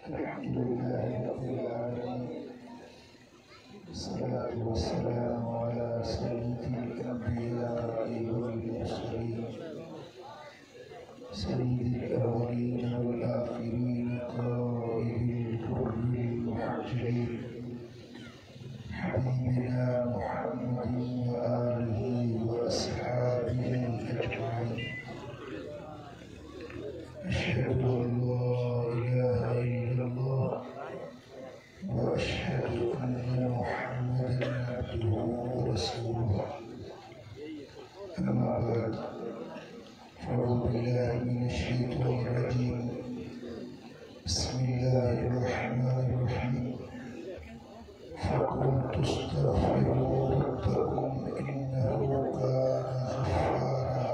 الحمد لله رب العالمين والصلاة والسلام على سيد الأنبياء والمرسلين سيد الأولين والآخرين قائد الكر المحجلين حبيبنا محمد وآله وأصحابه أجمعين. أشهد أن لا إله إلا الله وأشهد أن محمدا عبده ورسوله. أما بعد أعوذ بالله من الشيطان الرجيم. بسم الله الرحمن الرحيم. فقلت استغفروا ربكم إنه كان غفارا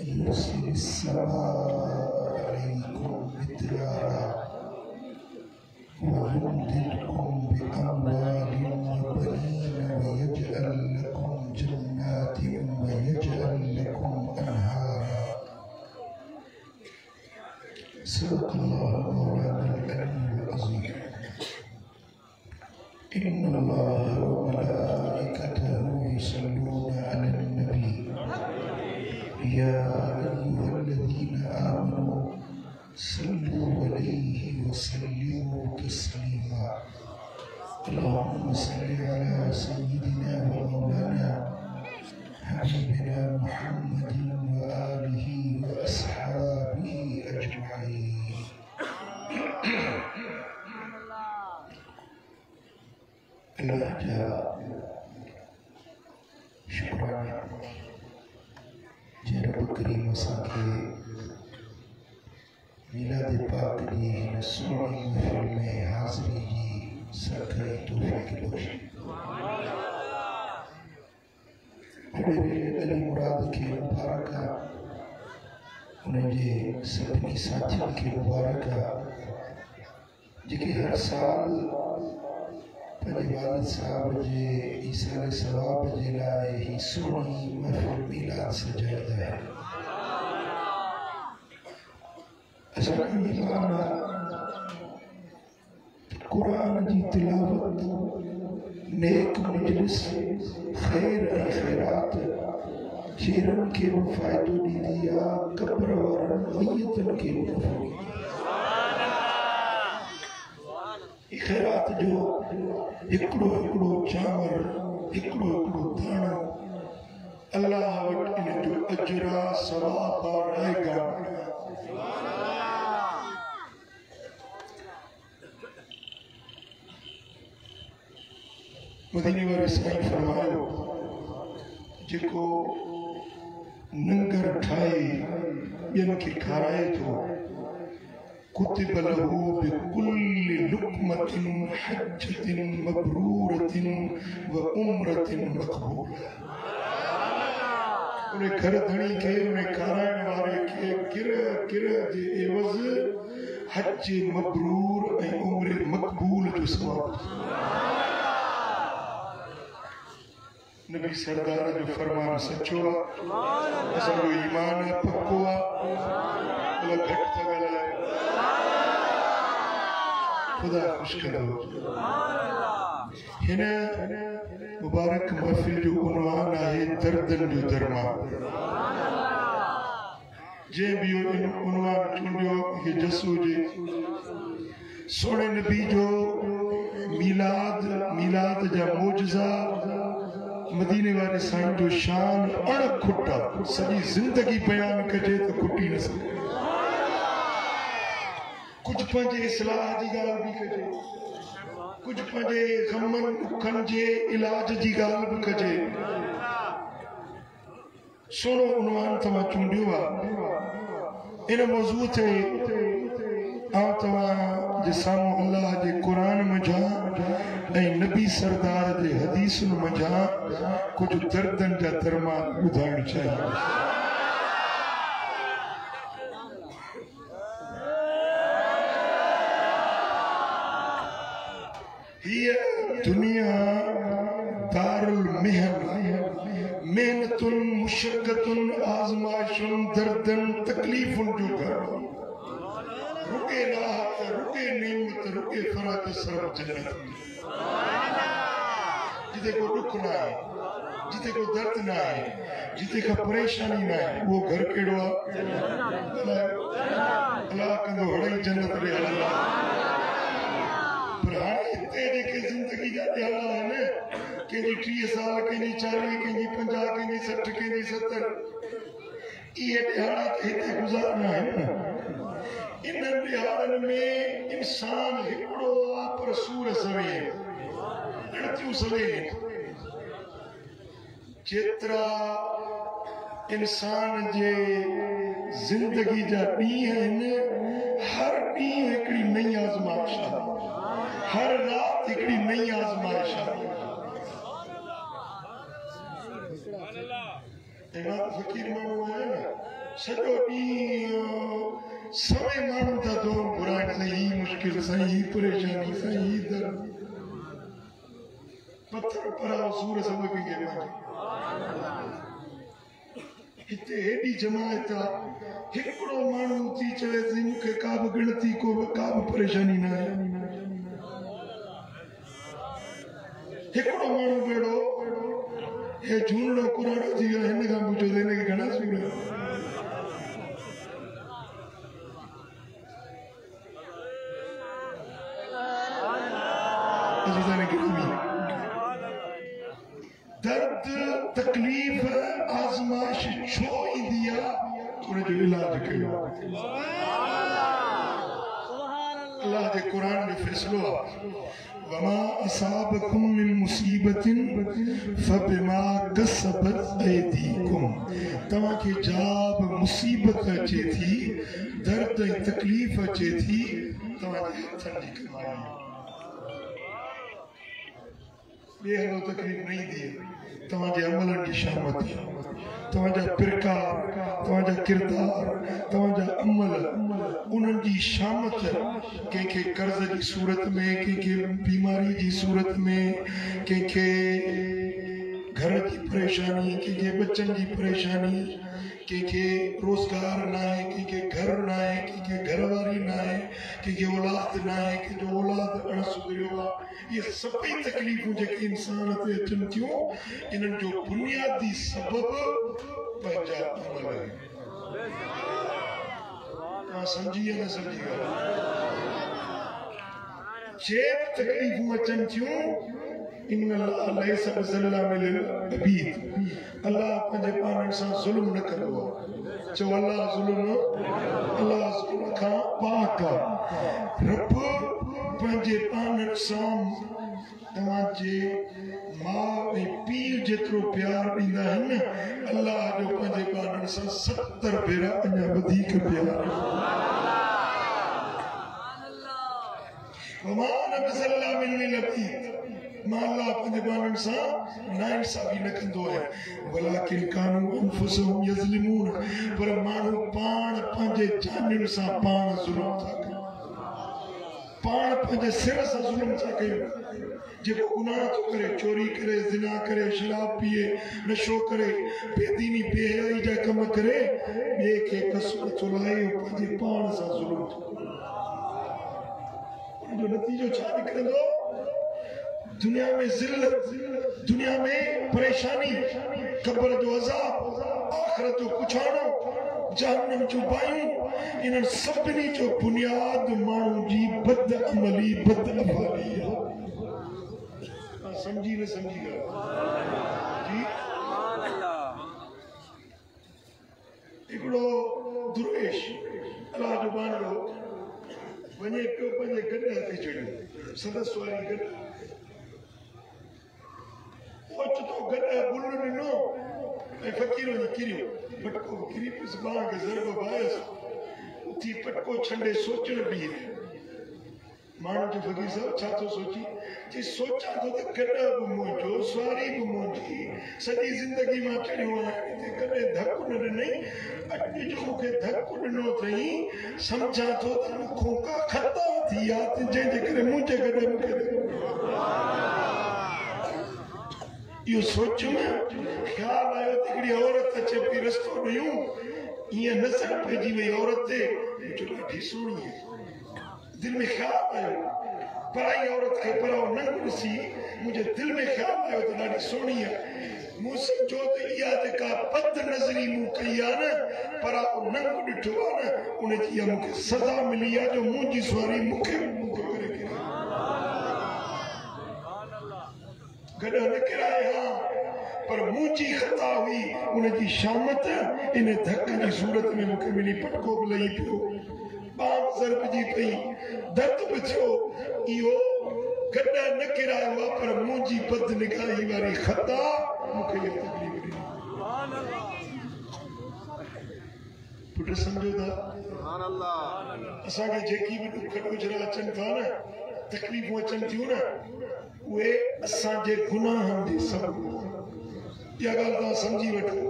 يرسل السماء عليكم مدرارا ويمددكم بأموال وبنين ويجعل لكم جنات ويجعل لكم أنهارا. صدق الله مولانا العلي العظيم. إن الله وملائكته يصلون على النبي يا أيها الذين آمنوا صلوا عليه وسلموا تسليما. اللهم صل على سيدنا ومولانا حبيبنا محمد وآله وأصحابه أجمعين. الله جاء شكرا جرب كريم ساكي ميلاد پاک دی سونی محفل میں حاضری جی سرکاری توفیق بخش. بڑے علی مراد کے مبارکہ انہیں جے سبنی ساتھیوں کے مبارکہ جے ہر سال پنجے والد صاحب جے ایسال ثواب جے لائے ہی سونی محفل میلاد سجائدہ ہے. اصلا ایمان قرآن جی تلاوت نیک مجلس خیر ای خیرات شیرن کے وہ فائدو دی دیا قبر ورن میتن کے وہ فائدو دی خیرات جو اکڑو چامر اکڑو دھانا اللہ وقت ان جو اجرا ثواب رائے گا. مدنی والے سائیں فرمائے جکو ننگر ٹھائی ین کے کھارائے تو کتب لہو بکل لقمت حجت مبرورت و عمرت مقبول. انہیں گھر دھنی کے انہیں کھارائن والے کے گرہ دے عوض حج مبرور اے عمر مقبول جو ثواب. نبی سردار جو فرمان سچو اصلا وہ ایمان پکوا اللہ گھٹ تھا گلا ہے خدا خوش کرو. ہنا مبارک محفل جو عنوان ہے دردن جو درمان جے بھی عنوان چونڈیو یہ جسو جے سونے نبی جو میلاد جا موجزہ مدینے والے سائیں جو شان اڑ کھٹا سجی زندگی بیان کجے تو کھٹی نہ سکے. کچھ پنجے اصلاح جی گال بھی کجے کچھ پنجے غمن اکھن جے علاج جی گال بھی کجے. سنو عنوان تما چونڈیو ان موضوع تھے तव्हां जे साम्हूं अल्लाह जे क़ुरान मंझां ऐं नबी सरदार जे हदीसुनि मंझां कुझु दर्दनि जा दरमा ॿुधाइण चाहियां। हीअ दुनिया दारुल महन, मेहनतुन, मुशक्कतुन, आज़माइशुन, दर्दन, तकलीफ़ुन जो घर। रुके राहत, रुके नेमत, रुके फरत, सरब जन्नत। जिते को दुख ना है, जिते को दर्द ना है, जिते का परेशानी ना है, वो घर केड़ो आहे? अल्लाह कंदो हड़ई जन्नत ॾे हलंदा। पर हाणे हिते जेके ज़िंदगी जा ॾियारा आहिनि, कंहिंजी 30 साल, कंहिंजी 40, कंहिंजी 50, कंहिंजी 60, कंहिंजी 70, इहे ॾियारा हिते गुज़ारना आहिनि न। इन्हनि ॾियारनि में इंसान हिकिड़ो आहे, पर सूर सवे गणतियूं सवे। जेतिरा इंसान जे ज़िंदगी जा ॾींहं आहिनि, हर ॾींहुं हिकिड़ी नई आज़माइश आहे, हर राति हिकिड़ी नई आज़माइश आहे। फकीर माण्हू आहे न, सॼो ॾींहुं समय माण्हू था दो घुराइण, साईं ही मुश्किल, साईं ही परेशानी, साईं ही दर्द, पत्थर पराओ सूर सब कंहिंखे पंहिंजे। हिते हेॾी जमायत आहे, हिकिड़ो माण्हू थी चवे थी मूंखे का बि गिणती, का बि परेशानी न आहे। हिकिड़ो माण्हू बेड़ो हे झूनड़ो कुराड़ो थी वियो, हिन खां पुछो त हिनखे घणा सूर आहे? दर्द, तकलीफ़, आज़माइश छो ईंदी आहे, उनजो इलाज कयो। अल्लाह जे क़ुरान जो फ़ैसिलो आहे, वमा असाबकुम मिन मुसीबतिन फबिमा कसबत ऐदीकुम। तव्हांखे जाब मुसीबत अचे थी, दर्द ऐं तकलीफ़ अचे थी, तव्हांजे हथनि जी कमाई। ॿिए हंधि तकलीफ़ न ईंदी, तव्हांजे अमलनि जी शामत, तव्हांजा किरदार, तव्हांजा किरदार, तव्हांजा अमल, उन्हनि जी शामत कंहिंखे कर्ज़ जी सूरत में, कंहिंखे बीमारी जी सूरत में, कंहिंखे घर जी परेशानी, कंहिंखे बच्चनि जी परेशानी, कंहिंखे रोज़गार न आहे, कंहिंखे घर न आहे, कंहिंखे घरवारी न आहे, कंहिंखे औलाद न आहे, कंहिंजो औलाद अणसुधरियो आहे। ये सभई तकलीफ़ूं जेके इंसान ते अचनि थियूं, इन्हनि जो बुनियादी सबबु पंहिंजा अमल आहिनि। तव्हां सम्झी या न सम्झी? जे तकलीफ़ूं अचनि थियूं, अल्लाह पंहिंजे पाण सां ज़ुल्म न कंदो आहे। चओ अल्लाह ज़ुल्म खां पाक आहे। रब पंहिंजे पाण सां तव्हांजे माउ ऐं पीउ जेतिरो प्यार ॾींदा आहिनि, अल्लाह जो पंहिंजे पाण सां 70 भेरा अञा वधीक प्यार। मां अल्लाह पंहिंजे पाण सां नाइंसाफ़ी न कंदो आहे। वलाकिन कानू अनफुसहुम यज़लिमून, पर माण्हू पाण पंहिंजे जानियुनि सां पाण ज़ुल्म था कनि, पाण पंहिंजे सिर सां ज़ुल्म था कयूं। जेको गुनाह थो करे, चोरी करे, ज़िना करे, शराब पीए, नशो करे, बेदीनी बेहयाई जा कम करे, ॿिए खे कसूर थो लाहे, पंहिंजे पाण सां ज़ुल्म थो करे। उनजो नतीजो छा निकिरंदो? दुनिया में ज़िल्लत, दुनिया में परेशानी, क़ब्र जो अज़ाब, आख़िरत जो पुछाणो, जहन्नम जूं बायूं। इन्हनि सभिनी जो बुनियाद माण्हू जी बद अमली, बद अफ़ाली आहे। समझी न समझी जी? हिकिड़ो दुर्वेश अल्लाह जो बांदो वञे पियो पंहिंजे गॾ ते चढ़ियो, सदस वारी गॾ ओचितो गॾ गुल ॾिनो ऐं फ़क़ीर वञी किरियो, बटको किरी पियुसि, बांह खे ज़रब पायसि, उथी पटको छंडे सोचण भी माण्हू जो फकीर साहब छा थो सोची जे सोचा तो त कॾहिं बि मुंहिंजो सवारी बि मुंहिंजी सॼी ज़िंदगी मां चढ़ियो आहियां कॾहिं धकु न ॾिनई अॼु जो मूंखे धकु ॾिनो अथई सम्झां थो त मूंखों का ख़ता थी आहे त जंहिंजे करे मुंहिंजे कॾहिं मूंखे इहो सोच में ख़्यालु आयो त हिकिड़ी औरत अचे पई रस्तो ॾियूं ईअं नज़र पइजी वई औरत ते चलो ॾाढी सुहिणी आहे दिल में ख्याल आयो पराई औरत के पराओ नंग ॾिसी मुझे दिल में ख्याल आयो तो ॾाढी सुहिणी आहे मूं सम्झो त इहा जेका बद नज़री मूं कई आहे न पराओ नंग ॾिठो आहे न उनजी इहा मूंखे सज़ा मिली आहे जो मुंहिंजी सुवारी मूंखे करे गॾु न किराए हा पर मुंहिंजी ख़ता हुई उनजी शामत इन धक जी सूरत में मूंखे मिली पटको बि लही पियो बाम ज़रबजी पई दर्द बि थियो इहो गॾु न किरायो आहे पर मुंहिंजी बद निगाही वारी ख़ता मूंखे इहा तकलीफ़ ॾिनी पुट सम्झो था असांखे जेकी बि ॾुख गुज़रा अचनि था न तकलीफ़ूं अचनि थियूं न उहे असांजे गुनाहनि जे सबबु इहा ॻाल्हि तव्हां सम्झी वठो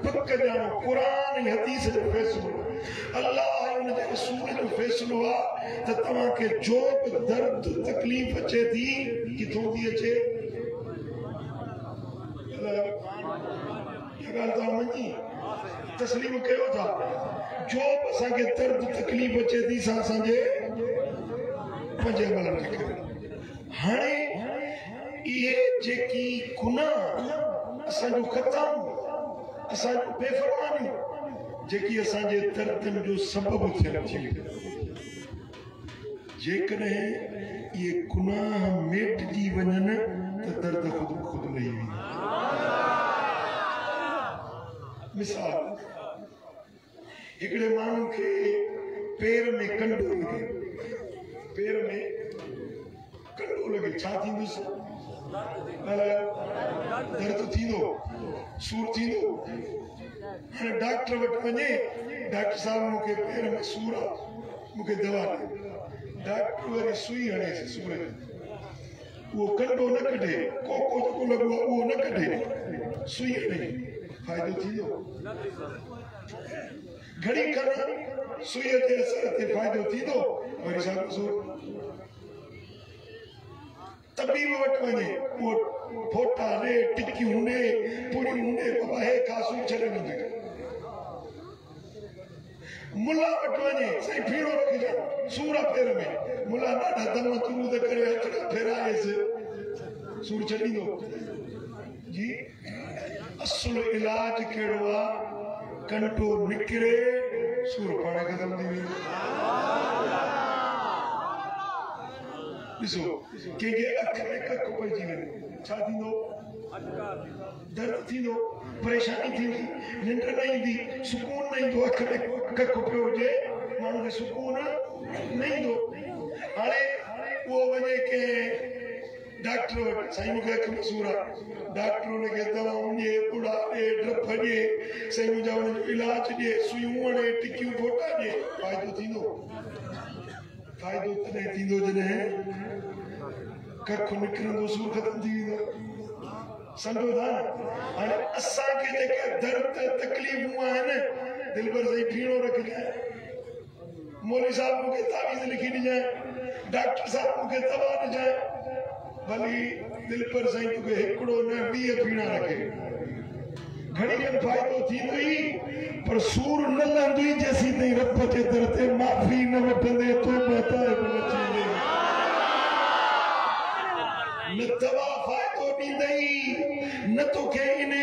पक ॼाणो क़ुर ऐं हदीस जो फ़ैसिलो अल्लाह ऐं उनजे रसूल जो फ़ैसिलो आहे त तव्हांखे जो बि दर्द तकलीफ़ अचे थी किथां थी अचे इहा ॻाल्हि तव्हां मञी तस्लीम कयो था जो बि असांखे दर्द तकलीफ़ अचे थी सा असांजे पंहिंजे अमल में करे हाणे इहे जेकी गुनाह असांजो ख़ताऊं असांजो बेफ़रमानियूं जेकी असांजे दर्दनि जो सबबु थियनि थियूं जेकॾहिं इहे गुनाह मेटिजी वञनि त दर्द ख़ुदि लही वेंदा मिसाल हिकिड़े माण्हू खे पेर में कंडो लॻे पेर में कंडो लॻे छा थींदुसि दर्द थींदो सूर थींदो हाणे डॉक्टर वटि वञे डॉक्टर साहब मूंखे पेर में सूर आहे मूंखे दवा ॾे डॉक्टर वरी सुई हणेसि सूर उहो कंडो न कढे कोको जेको लॻो आहे उहो न कढे सुई हणे फ़ाइदो थींदो घणी खण सुईअ जे असर ते फ़ाइदो थींदो वरी साॻियो सूर तबीब वटि वञे उहो फोटा ॾे टिकियूं ॾे पुड़ियूं ॾे बाबा हे खा सूर छॾे वञे मुला वटि वञे साईं फीणो रखिजांइ सूर आहे पेर में मुला ॾाढा दम तुरूद करे हथड़ा फेराएसि सूर छॾींदो जी असुल इलाज कहिड़ो आहे कंटो निकिरे सूर पाण ख़तम थी वेंदो ॾिसो कंहिंखे अख में कक पइजी वञे छा थींदो दर्द थींदो परेशानी थींदी निंड न ईंदी सुकून न ईंदो अख में कक पियो हुजे माण्हू खे सुकून न ईंदो हाणे उहो वञे कंहिं डॉक्टर वटि साईं मूंखे अख में सूर आहे डॉक्टर हुनखे दवाऊं ॾे पुड़ा ॾे ड्रप ॾे साईं मुंहिंजा हुनजो इलाज ॾे सुयूं हणे टिकियूं फोटा ॾे फ़ाइदो थींदो फ़ाइदो तॾहिं थींदो जॾहिं कख निकिरंदो सूर ख़तम थी वेंदो सम्झो था हाणे असांखे जेके दर्द तकलीफ़ूं आहिनि दिलबर साईं फीणो रखिजांइ मौलवी साहब मूंखे तावीज़ लिखी ॾिजांइ डॉक्टर साहब मूंखे दवा ॾिजांइ भली दिलबर साईं तोखे हिकिड़ो न 20 फीणा रखे घणी ॼण फ़ाइदो थींदुई पर सूर न लहंदुई जेसीं ताईं रब जे दर ते माफ़ी न वठंदे तो बहताए न थींदे न दवा फ़ाइदो ॾींदई न तोखे इन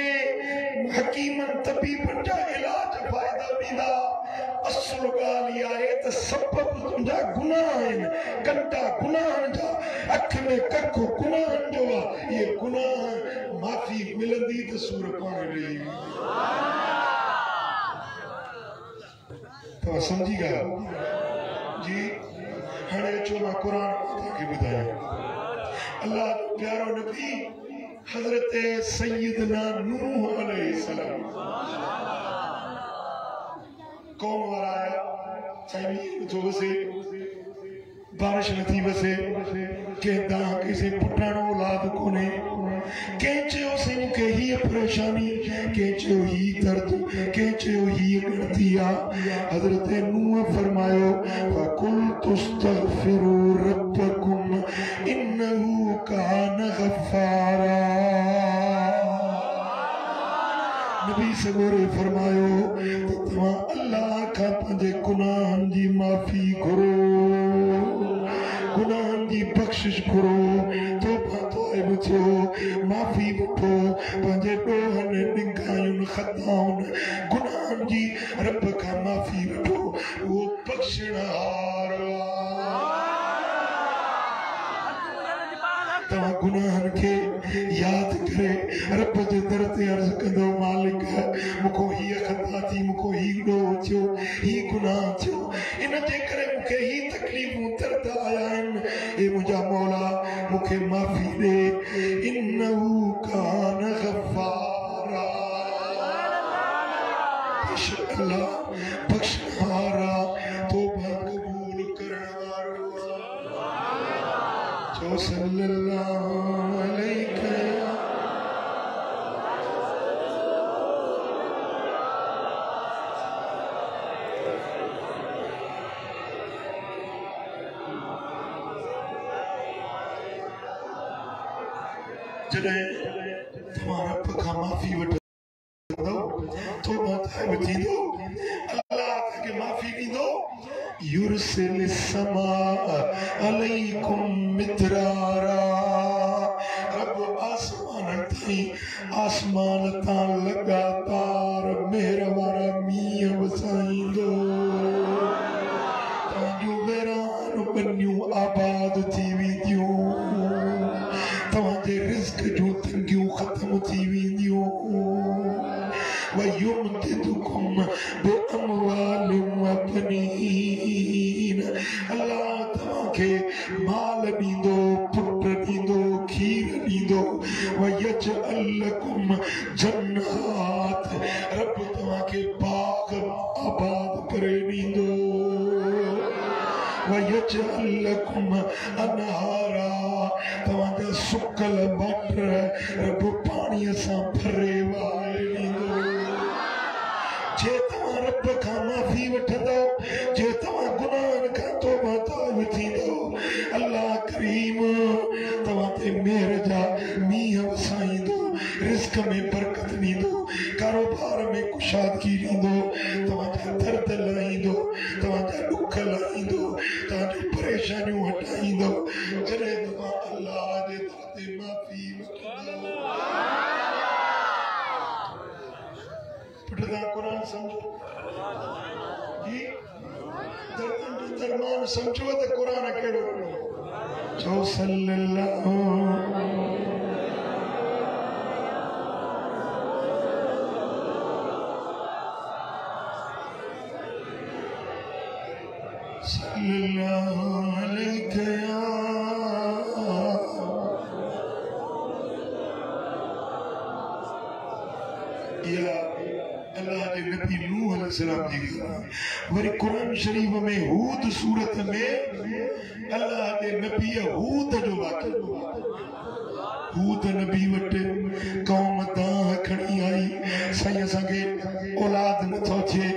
हकीमनि तबीबनि जा इलाज फ़ाइदा ॾींदा असुल ॻाल्हि इहा आहे त सबबु तुंहिंजा गुनाह आहिनि कंटा गुनाहनि जा अख में कख गुनाहनि जो आहे इहे गुनाह माफ़ी मिलंदी त सूर पाण ॾेई तव्हां सम्झी ॻाल्हि जी हाणे अचो मां क़ुर तव्हांखे ॿुधायां अल्लाह जो प्यारो नबी हज़रत सैयदना नूह अलैहिस्सलाम कौम वारा आया चाहिए तो वसे बारिश नथी वसे कहता किसी पुटण औलाद कोने केचो से मुके ही परेशानी केचो ही दर्द केचो ही गणतिया हजरत नूह फरमायो फकुल तुस्तगफिरू रब्बकुम इन्नहु कान गफ्फारा। नबी सगोरे फरमायो तमा अल्लाह का पंजे गुनाहन जी माफी करो गुनाहन जी बख्शिश करो तौबा तौब थियो माफी वठो पंजे डोहन निगायुन खताउन गुनाहन जी रब का माफी वठो वो बख्शणहार तवा गुनाहन के याद करे रब जे दर ते अर्ज कंदो मालिक मुको ही खता थी मुको ही डो थियो ही गुनाह थियो इन जे करे मुके ही तकलीफूं दर्द आया आहिनि ए मुंहिंजा मौला मुखे माफ़ी दे इन्नहु कान गफ्फारा अल्लाह बख्शहारा तौबा कबूल करण वारो जो सल्लल्लाहु अलैहि जॾहिं तव्हां रब खां माफ़ी वठंदो तौबा तौब थींदो अल्लाह तव्हांखे माफ़ी ॾींदो युरसिल समा अलैकुम मिदरारा रब आसमान ताईं आसमान तां लगातार मेहर वारा मींहं वसाईंदो तव्हांजूं वेरान बनियूं आबाद थी वेंदियूं तव्हांजे रिज़्क जूं तंगियूं ख़त्म थी वेंदियूं वयुमदिदुकुम बिअमवालिन वबनीन अल्लाह तव्हांखे माल ॾींदो पुट ॾींदो खीर ॾींदो वयजअल लकुम जन्नात रब तव्हांखे बाग़ आबाद करे ॾींदो वयजअल लकुम अनहारा तव्हांजा सुकल वाटर रब पाणीअ सां भरे वारे ॾींदो जे तव्हां रब खां माफ़ी वठंदो जे तव्हां गुनाहनि खां तौबा तौब थींदो अल्लाह करीम तव्हां ते मेहर जा मींहं वसाईंदो रिज़्क में बरकत ॾींदो कारोबार में कुशादगी ॾींदो तव्हांजा दर्द लाहींदो तव्हांजा ॾुख लाहींदो तव्हांजूं परेशानियूं हटाईंदो जॾहिं तव्हां अल्लाह जे दर ते माफ़ी वठंदो पुटदा क़ुरान समझो जी दर्दन जो दरमान समझो त क़ुरान कहिड़ो जो सल्लल्लाहु सल्लल्लाहु अलैहि या अल्लाह के नबी नूह अलैहिस्सलाम जी वरी कुरान शरीफ में हूद सूरत में अल्लाह के नबी हूद जो वाक़ियो हूद नबी वट कौम दाह खणी आई साईं असांखे औलाद नथो थिए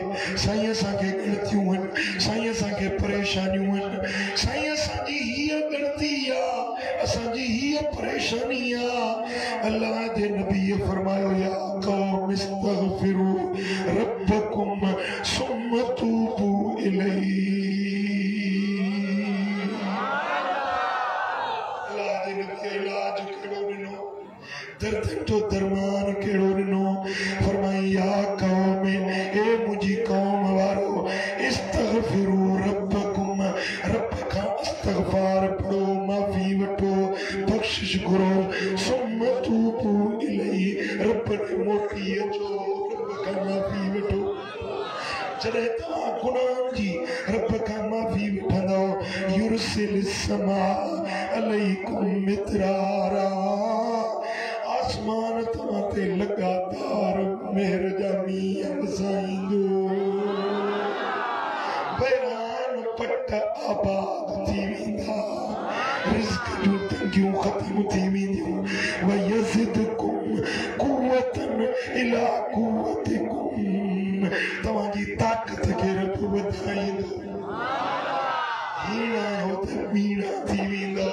साईं असांखे गणतियूं आहिनि साईं असांखे परेशानियूं आहिनि साईं असांजी हीअ गणती आहे असांजी हीअ परेशानी आहे अल्लाह जे नबीअ फरमायो या कौम इस्तगफिरू रब्बकुम सुम्मा तूबू इलैहि इलाज कहिड़ो ॾिनो दर्दनि जो दरमान कहिड़ो ॾिनो फरमाई या कौम ए मुंहिंजी कौम वारो इस्तगफिरू रब्बकुम रब खां इस्तगफार पढ़ो माफ़ी वठो बख़्शिश घुरो सुम्मा तूबू इलैहि रब ॾे मोटी अचो रब खां माफ़ी वठो जॾहिं तव्हां गुनाहनि जी रब खां माफ़ी वठंदो युरसिल समा अलैकुम मिदरारा आसमान तव्हां ते लगातार मेहर जा मींहं वसाईंदो पट आबाद थी वेंदा रिज़्क़ जूं तंगियूं ख़त्म थी वेंदियूं व यज़िदकुम कुव्वतन इला कुव्वतिकुम तव्हांजी ताक़त खे रब वधाईंदो हीणा हो त मीणा थी वेंदा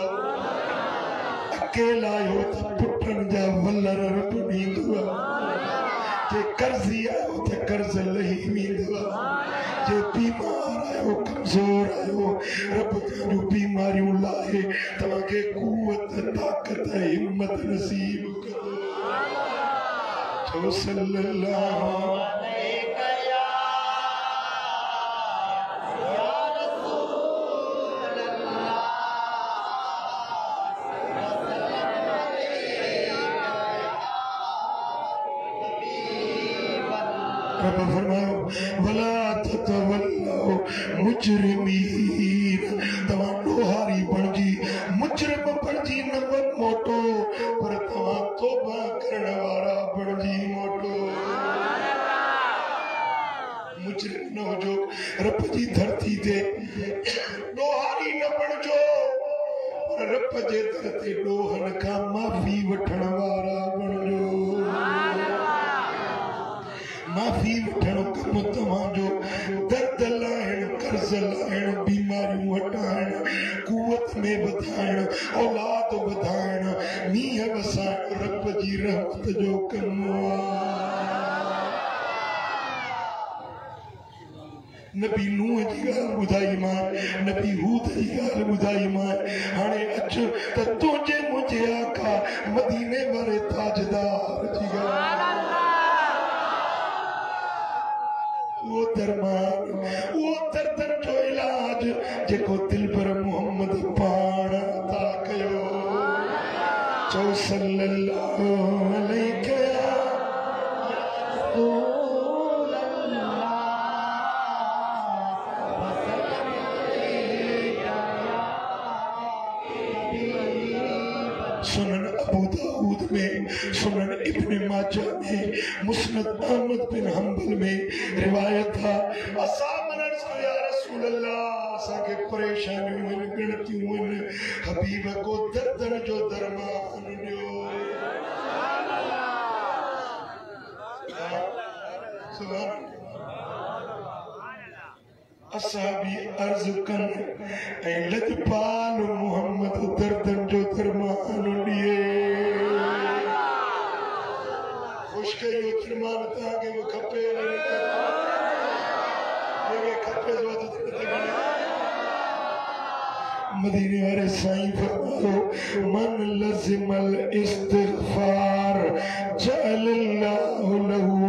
अकेला हो त पुटनि जा वलर रब ॾींदो जे कर्ज़ी आयो त कर्ज़ लही वेंदो जे बीमार आयो कमज़ोर आयो रब तव्हांजूं बीमारियूं लाहे तव्हांखे क़ुव्वत ताक़त हिम्मत नसीब कंदो सल्लल्लाहु रब फरमायो वला ततवल्लौ मुजरिमीन तव्हां ॾोहारी बणजी मुजरिम बणजी न मोटो पर तव्हां तौबा करण वारा बणजी मोटो मुजरिम न हुजो रब जी धरती ते ॾोहारी न बणजो पर रब जे दर ते ॾोहनि खां माफ़ी वठण वारा बणजो माफ़ी वठण कम तव्हांजो दर्द लाहिण कर्ज़ लाहिण बीमारियूं हटाइण क़ुव्वत में वधाइण औलाद वधाइण मींहं वसाइण रब जी रहमत जो कम नबी नूह जी ॻाल्हि ॿुधाई मां नबी हूद जी ॻाल्हि ॿुधाई मां हाणे अचु त तुंहिंजे मुंहिंजे आका मदीने वारे ताजदार जी ॻाल्हि वो दरमान वो दर्दन जो इलाज जेको दिलबर मोहम्मद पाण अता कयो चो सल्लल्लाहु अलैहि सुनन अबू दाऊद में सुनन इब्न माजा में मुस्नद अहमद बिन हंबल में रिवायत है असाब अर्ज़ कयो या रसूल अल्लाह असांखे परेशानियूं आहिनि गिणतियूं आहिनि हबीब को दर्दन जो दरमान ॾियो असाबी अर्ज़ कन ऐं लजपाल मोहम्मद दर्दन जो दरमान ॾिए ख़ुशि कयो दरमान तव्हांखे बि खपे मदीने वाले साईं फरमायो मन लज़िमल इस्तिग़फ़ार जअलल्लाहु लहू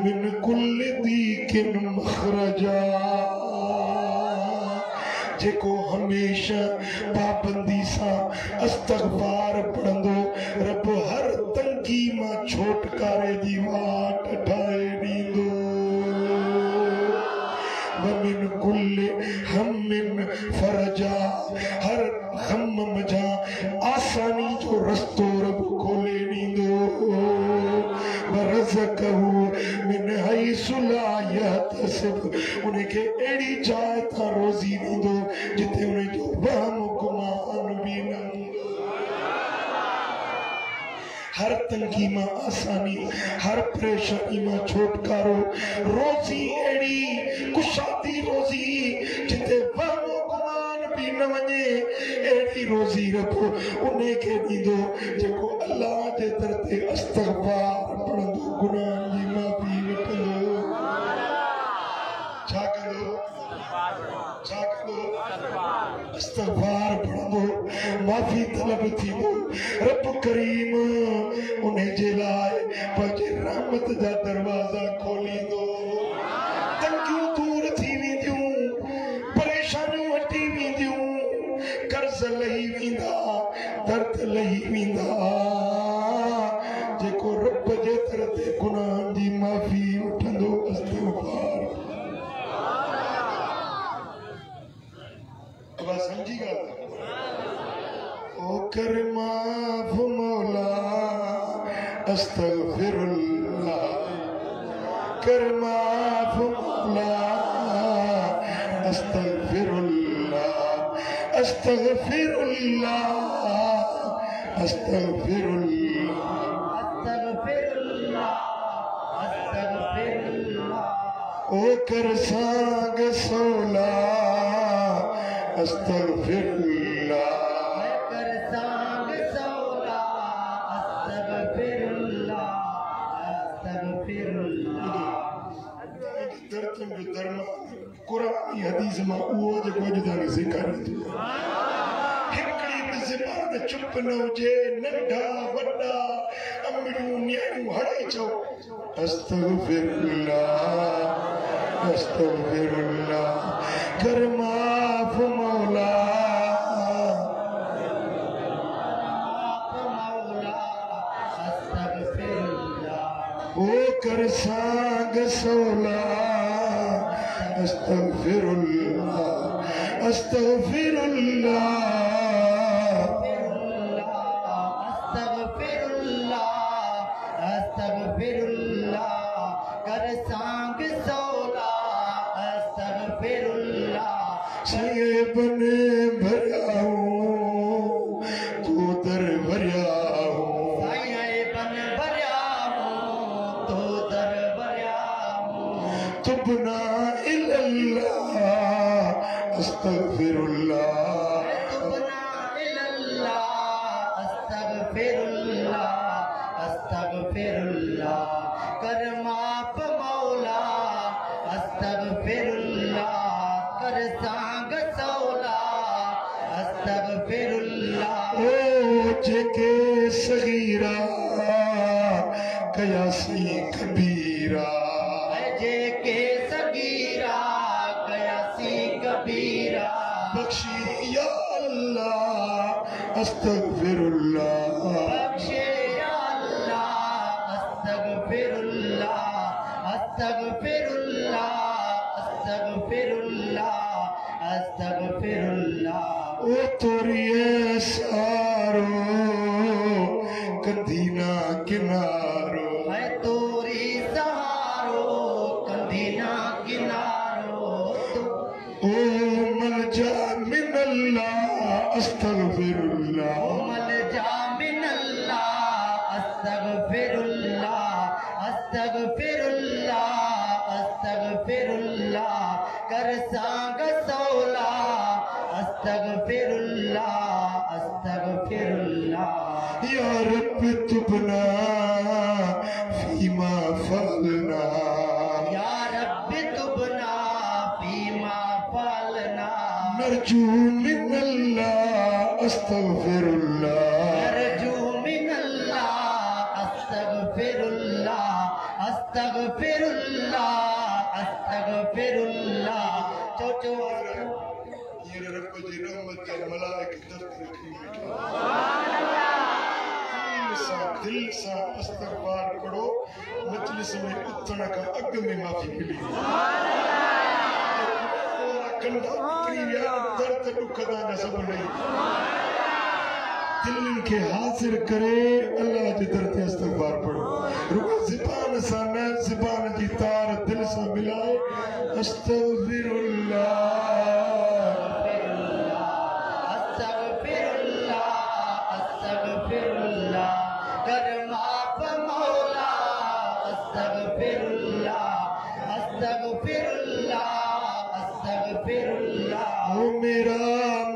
मिन कुल्लि दीकिन मख़रजा जेको हमेशा पाबंदी सां इस्तिग़फ़ार पढ़ंदो रब हर तंगी मां छोटकारे जी वाट ठाहे ॾींदो वमिन कुल्लि हम्मिन फरजा हर गम मजा आसानी जो रस्तो रब खोले ॾींदो वरज़क़हू मिन हैसु ला यहतसिब उनखे अहिड़ी जाइ तां रोज़ी ॾींदो जिते उनजो वहम गुमान बि न हूंदो हर तंगी मां आसानी हर परेशानी मां छोटकारो रोज़ी अहिड़ी कुशादी रोज़ी जिते वहम गुमान बि न वञे अहिड़ी रोज़ी रब उनखे ॾींदो जेको अल्लाह जे दर ते इस्तिग़फ़ार पढ़ंदो गुनाहनि जी माफ़ी वठंदो छा कंदो इस्तिग़फ़ार पढ़ंदो माफ़ी तलब थींदो रब करीम उन जे लाइ पंहिंजे रहमत जा दरवाज़ा खोलींदो तंगियूं दूर थी वेंदियूं परेशानियूं हटी वेंदियूं कर्ज़ लही वेंदा दर्द लही वेंदा जेको रब जे दर ते गुनाहनि जी माफ़ी वठंदो इस्तिग़फ़ार समझी ॻाल्हि ओ कर माफ़ मौला अस्तग़फिरुल्लाह कर माफ़ मौला अस्तग़फिरुल्लाह अस्तगफिरुल्लाह अस्तगफिरुल्लाह ओ कर सांग सोला अस्तगफिरुल्लाह कर सांग सोला अस्तगफिरुल्लाह अस्तगफिरुल्लाह दर्द में दर्द कुरान हदीस में वो जो जुदानी ज़िक्र हिकड़ी भी ज़बान चुप न हुजे नंढा वड्डा अमड़ियूं नियाणियूं हड़े चओ अस्तगफिरुल्लाह अस्तगफिरुल्लाह कर माफ़ मौला अस्तगफिरुल्लाह ओ कर सांग सोला अस्तगफिरुल्लाह अस्तगफिरुल्लाह कर सांग सोला अस्तगफिरुल्लाह से बने भरिया हूँ तू दर भरिया हूँ बन भरिया हूँ तू दर भरिया हूँ तुबना इल्लल्लाह अस्तगफिरुल्लाह तुबना इल्लल्लाह अस्तगफिरुल्लाह अस्तगफिरुल्लाह कर माफ मौला अस्तगफिरुल्लाह कर सांग सोला अस्तगफिरुल्लाह ओ जेके सगीरा कयासी कबीरा जेके सगीरा कयासी कबीरा बख्शी या अल्लाह अस्तगफिरुल्लाह बख्शे अस्तगफिरुल्लाह अस्तगफिरुल्लाह अस्तगफिरुल्लाह ओ तोरिए सारो कंदीना किनारो है तोरी सहारो कंदीना किनारो ओ मलजा मिनल्लाह अस्तगफिरुल्लाह मलजा मिनल्लाह अस्तगफिरुल्लाह अस्तगफिरुल्लाह अस्तगफिरुल्लाह कर सांग सोला अस्तगफिरुल्लाह अस्तगफिरुल्लाह या रब तुबना फीमा फलना या रब तुबना फीमा फलना नरजू मिनल्लाह अस्तगफिरुल्लाह नरजू मिनल्लाह अस्तगफिरुल्लाह अस्तगफिरुल्लाह अस्तगफिरुल्लाह चो ये रब जी रहमत के मलाइक दस्त रखी सुभान अल्लाह दिल सा इस्तगफार पढ़ो मजलिस में उथण का अग में माफी मिली सुभान अल्लाह कंधा निकरी विया दर्द दुख दा न सब नहीं दिल के हाजिर करे अल्लाह जे दर ते इस्तगफार पढ़ो रुको ज़बान सा न ज़बान जी तार दिल से मिलाए अस्तगफिरुल्लाह अस्तगफिरुल्लाह अस्तगफिरुल्लाह कर माफ मौला अस्तगफिरुल्लाह अस्तगफिरुल्लाह अस्तगफिरुल्लाह ओ मेरा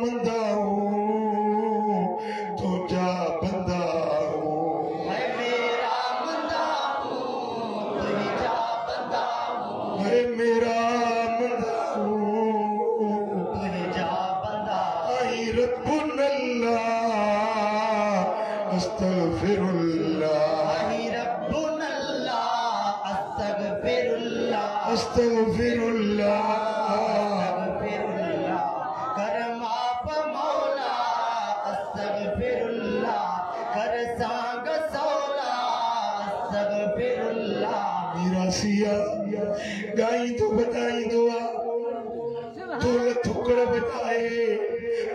मंदा हूँ तो जा बंदा हूँ मैं मेरा मंदा हूँ तो जा बंदा हूँ मैं मेरा मंदा हूँ तो जा बंदा आई रब्बुल्लाह अस्तगफिरुल्लाह आई रब्बुल्लाह अस्तगफिरुल्लाह अस्तगफिरुल्लाह अस्तगफिरुल्लाह कर माफ मौला अस्तगफिरुल्लाह कर सांग सोला अस्तगफिरुल्लाह मीरासिया गाई तो बताई दुआ तो थुकड़ बताए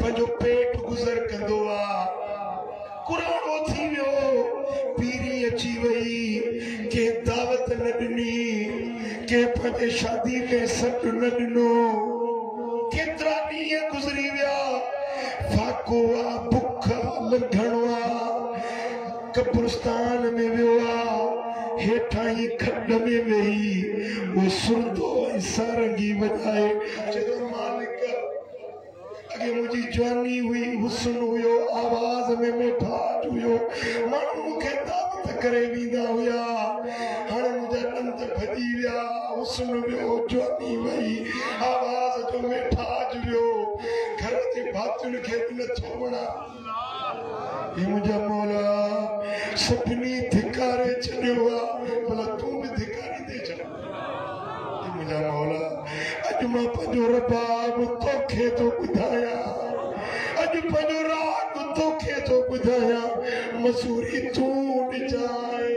पंजो पेट गुजर कंदो आ कुरानो थी वियो पीरी अची वई के दावत न ॾिनी के पंहिंजे शादी में सॾु न ॾिनो केतिरा ॾींहं गुज़री विया ॾाको आ बुखा लंघणवा कब्रिस्तान में वियो हेठां ही खड्ड में वेही वो सुरदो ऐं सारंगी वॼाए चयो मालिक अगे मुझी जवानी हुई हुस्न हुयो आवाज में मिठास हुयो माण्हू मूंखे दावत करे वींदा हुया हाणे मुंहिंजा ॾंद भॼी विया हुस्न वियो जवानी वई आवाज जो मिठास वियो घर जे भातियुनि खे बि नथो वणा हे मुंहिंजा मौला सभिनी धिकारे छॾियो आहे भला तूं बि धिकारींदे छॾ हे मुंहिंजा मौला अॼु मां पंहिंजो रबाब तोखे थो ॿुधायां अॼु पंहिंजो राग तोखे थो ॿुधायां मसूरी तूं ॾिजाए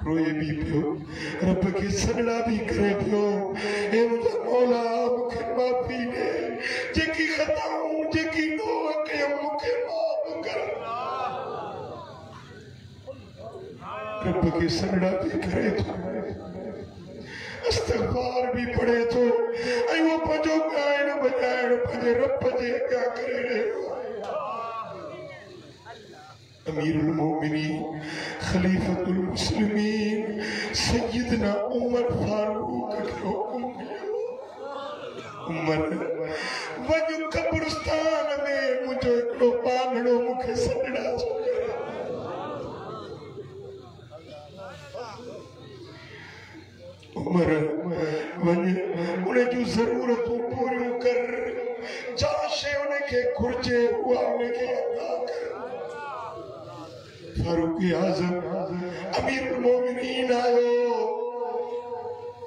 रोए भी पियो रब के सजड़ा भी करे पियो हे मुंहिंजा मौला मूंखे माफ़ी ॾे जेकी ख़ताऊं जेकी नोह कयूं मूंखे माफ़ कर रब के सजड़ा भी करे तो इस्तग़फ़ार भी पढ़े तो ऐं वो पंहिंजो ॻाइण बजाइण पंहिंजे रब जे अॻियां करे रहियो अमीरुल मोमिनीन खलीफतुल मुस्लिमीन सय्यदना उमर फारूक जो उमर वञ कब्रिस्तान में मुंहिंजो हिकिड़ो पानड़ो मूंखे सॾड़ा छो उमर वञ उन जूं ज़रूरतूं पूरियूं कर जा शइ उनखे घुर्जे उहा उनखे अदा कर फारूक आज़म अमीरुल मोमिनीन आयो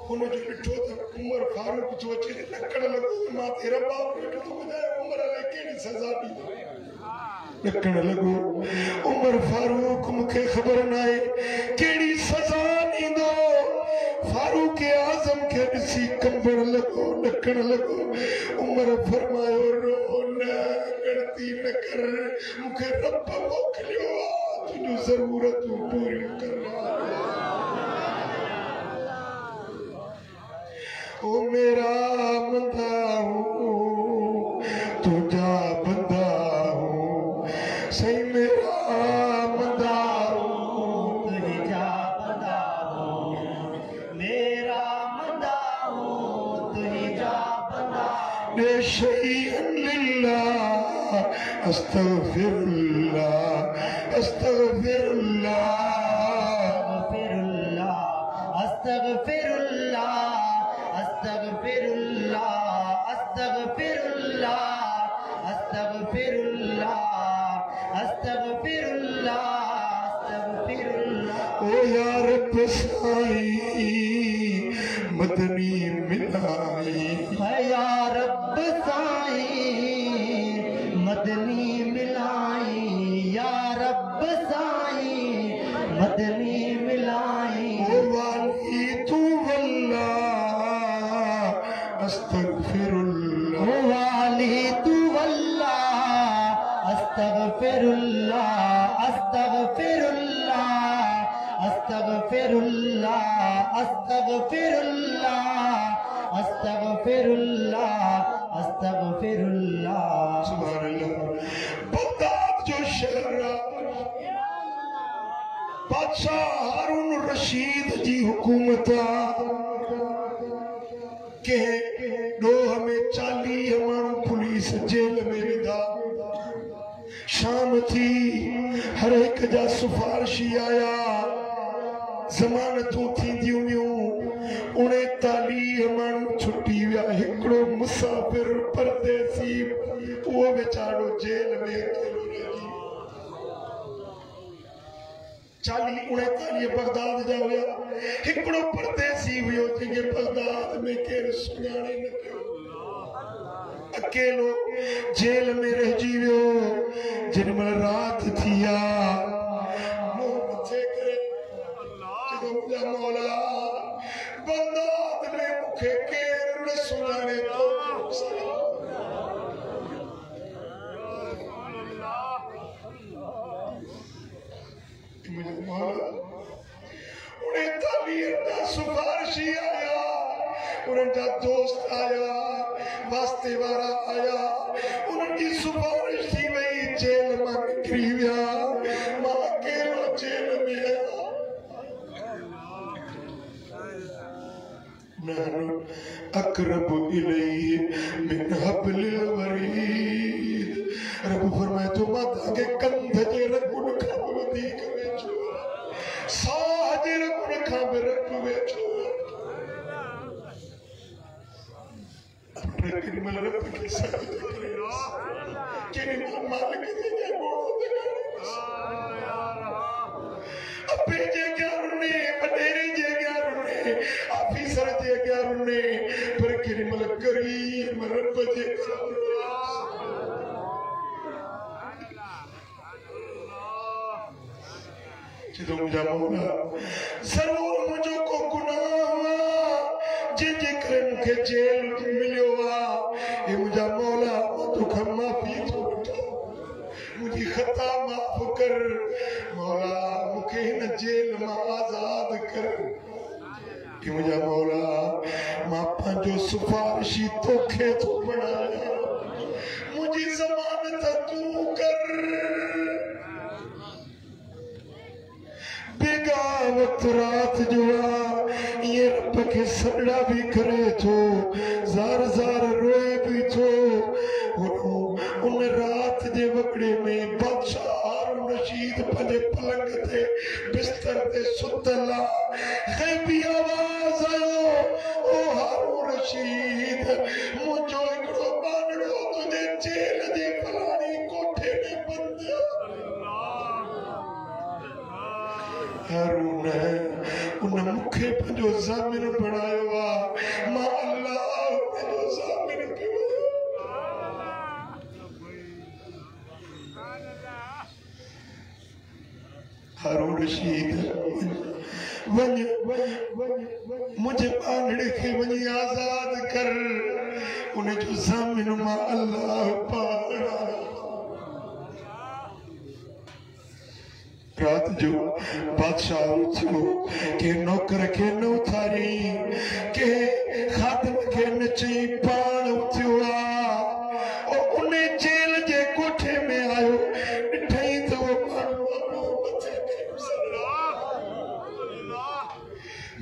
हुनजो ॾिठो त उमर फारूक जो अचे ॾकण लॻो मां ते रब्बा वेठो थो ॿुधाए उमर खे कहिड़ी सज़ा ॾींदो ॾकण लॻो उमर फारूक मूंखे ख़बर न आहे कहिड़ी सज़ा ॾींदो फारूक आज़म खे ॾिसी कंबण लॻो ॾकण लॻो उमर फरमायो रो न गणती न कर मूंखे रब मोकिलियो आहे तुझी ज़रूरतूं पूरियूं करणु ओ मेरा बंदा हूँ तुझा बंदा हूँ सही मेरा बंदा हूँ तुझा बंदा हूँ मेरा बंदा हूँ तुझा बंदा हूँ शैअन लिल्लाह अस्तगफिरुल्लाह अस्तगफिरुल्लाह अस्तगफिरुल्लाह अस्तगफिरुल्लाह अस्तगफिरुल्लाह अस्तगफिरुल्लाह अस्तगफिरुल्लाह अस्तगफिरुल्लाह ओ या रब साईं मदनी मिलाई या रब साईं मदनी मिलाई या रब साईं मदनी मिलाई ओ वाली तू अस्तगफिरुल्लाह वाली तू अल्लाह अस्तगफिरुल्लाह अस्तगफिरुल्लाह अस्तगफिरुल्लाह अस्तगफिरुल्लाह अस्तगफिरुल्लाह अस्तगफिरुल्लाह सुभान अल्लाह बगदाद जो शहर बादशाह हारून रशीद जी हुकूमत के डोह में 40 माण्हू पुलिस जेल में विधा शाम थी हर एक जा सिफारिशी आया ज़मानतूं थींदियूं हुयूं 39 माण्हू छुटी विया हिकिड़ो मुसाफ़िर परदेसी उहो वीचारो जेल में 40-39 बगदाद जा हुया हिकिड़ो परदेसी हुयो जंहिंखे बगदाद में केरु सुञाणे न पियो अकेलो जेल में रहिजी वियो जेॾीमहिल राति थी मुंहुं मथे करे चयो मुंहिंजा मौला बगदाद में मूंखे केरु न सुञाणे थो सिफारिशी आया उनजा दोस्त आया वास्ते वारा आया मुझी सुपारिश थी वही जेल मां निकरी विया मां अकेलो जेल में आया नहनु अक़रब इलैहि मिन हब्लिल वरीद रब फरमाए तो मां तव्हांखे कंध जे रगुन खां बि वधीक वेझो साह जे रगुन खां बि रब वेझो केॾीमहिल रब खे सजदो केॾीमहिल मालिक खे अबे जे अॻियां वॾेरे जे अॻियां ऑफिसर जे अॻियां पर केॾीमहिल गरीब रब जे जदों मुंहिंजा मौला ज़रूर मुंहिंजो को गुनाह हुआ जंहिंजे करे मूंखे जेल मिलियो आहे हे मुंहिंजा मौला मां तोखां माफ़ी थो वठां मुंहिंजी ख़ता माफ़ कर मौला मूंखे हिन जेल मां आज़ाद कर हे मुंहिंजा मौला मां पंहिंजो सिफारिशी तोखे थो बणायां मुंहिंजी ज़मानत तूं कर बेगावत रात जो ये रब के सड़ा भी करे तो ज़ार ज़ार रोए भी तो उन रात जे वकड़े में बादशाह हारून रशीद पंहिंजे पलंग ते बिस्तर ते सुतला ग़ैबी आवाज़ आयो ओ हारून रशीद मुंहिंजो हिकिड़ो बानड़ो तुंहिंजे जेल जे फलाणी कोठे में बंद हारून उन मूंखे पंहिंजो ज़ामिन बणायो आहे मां अल्लाह पंहिंजो ज़ामिन कयो हारून रशीद वञ मुंहिंजे बानड़े खे वञी आज़ाद कर उन जो ज़ामिन मां अल्लाह पाक रात जो बादशाह उथियो के नौकर खे न उथारी के खादिम खे न चई पाण उथियो आहे उन जेल जे कोठे में आयो ॾिठई त वो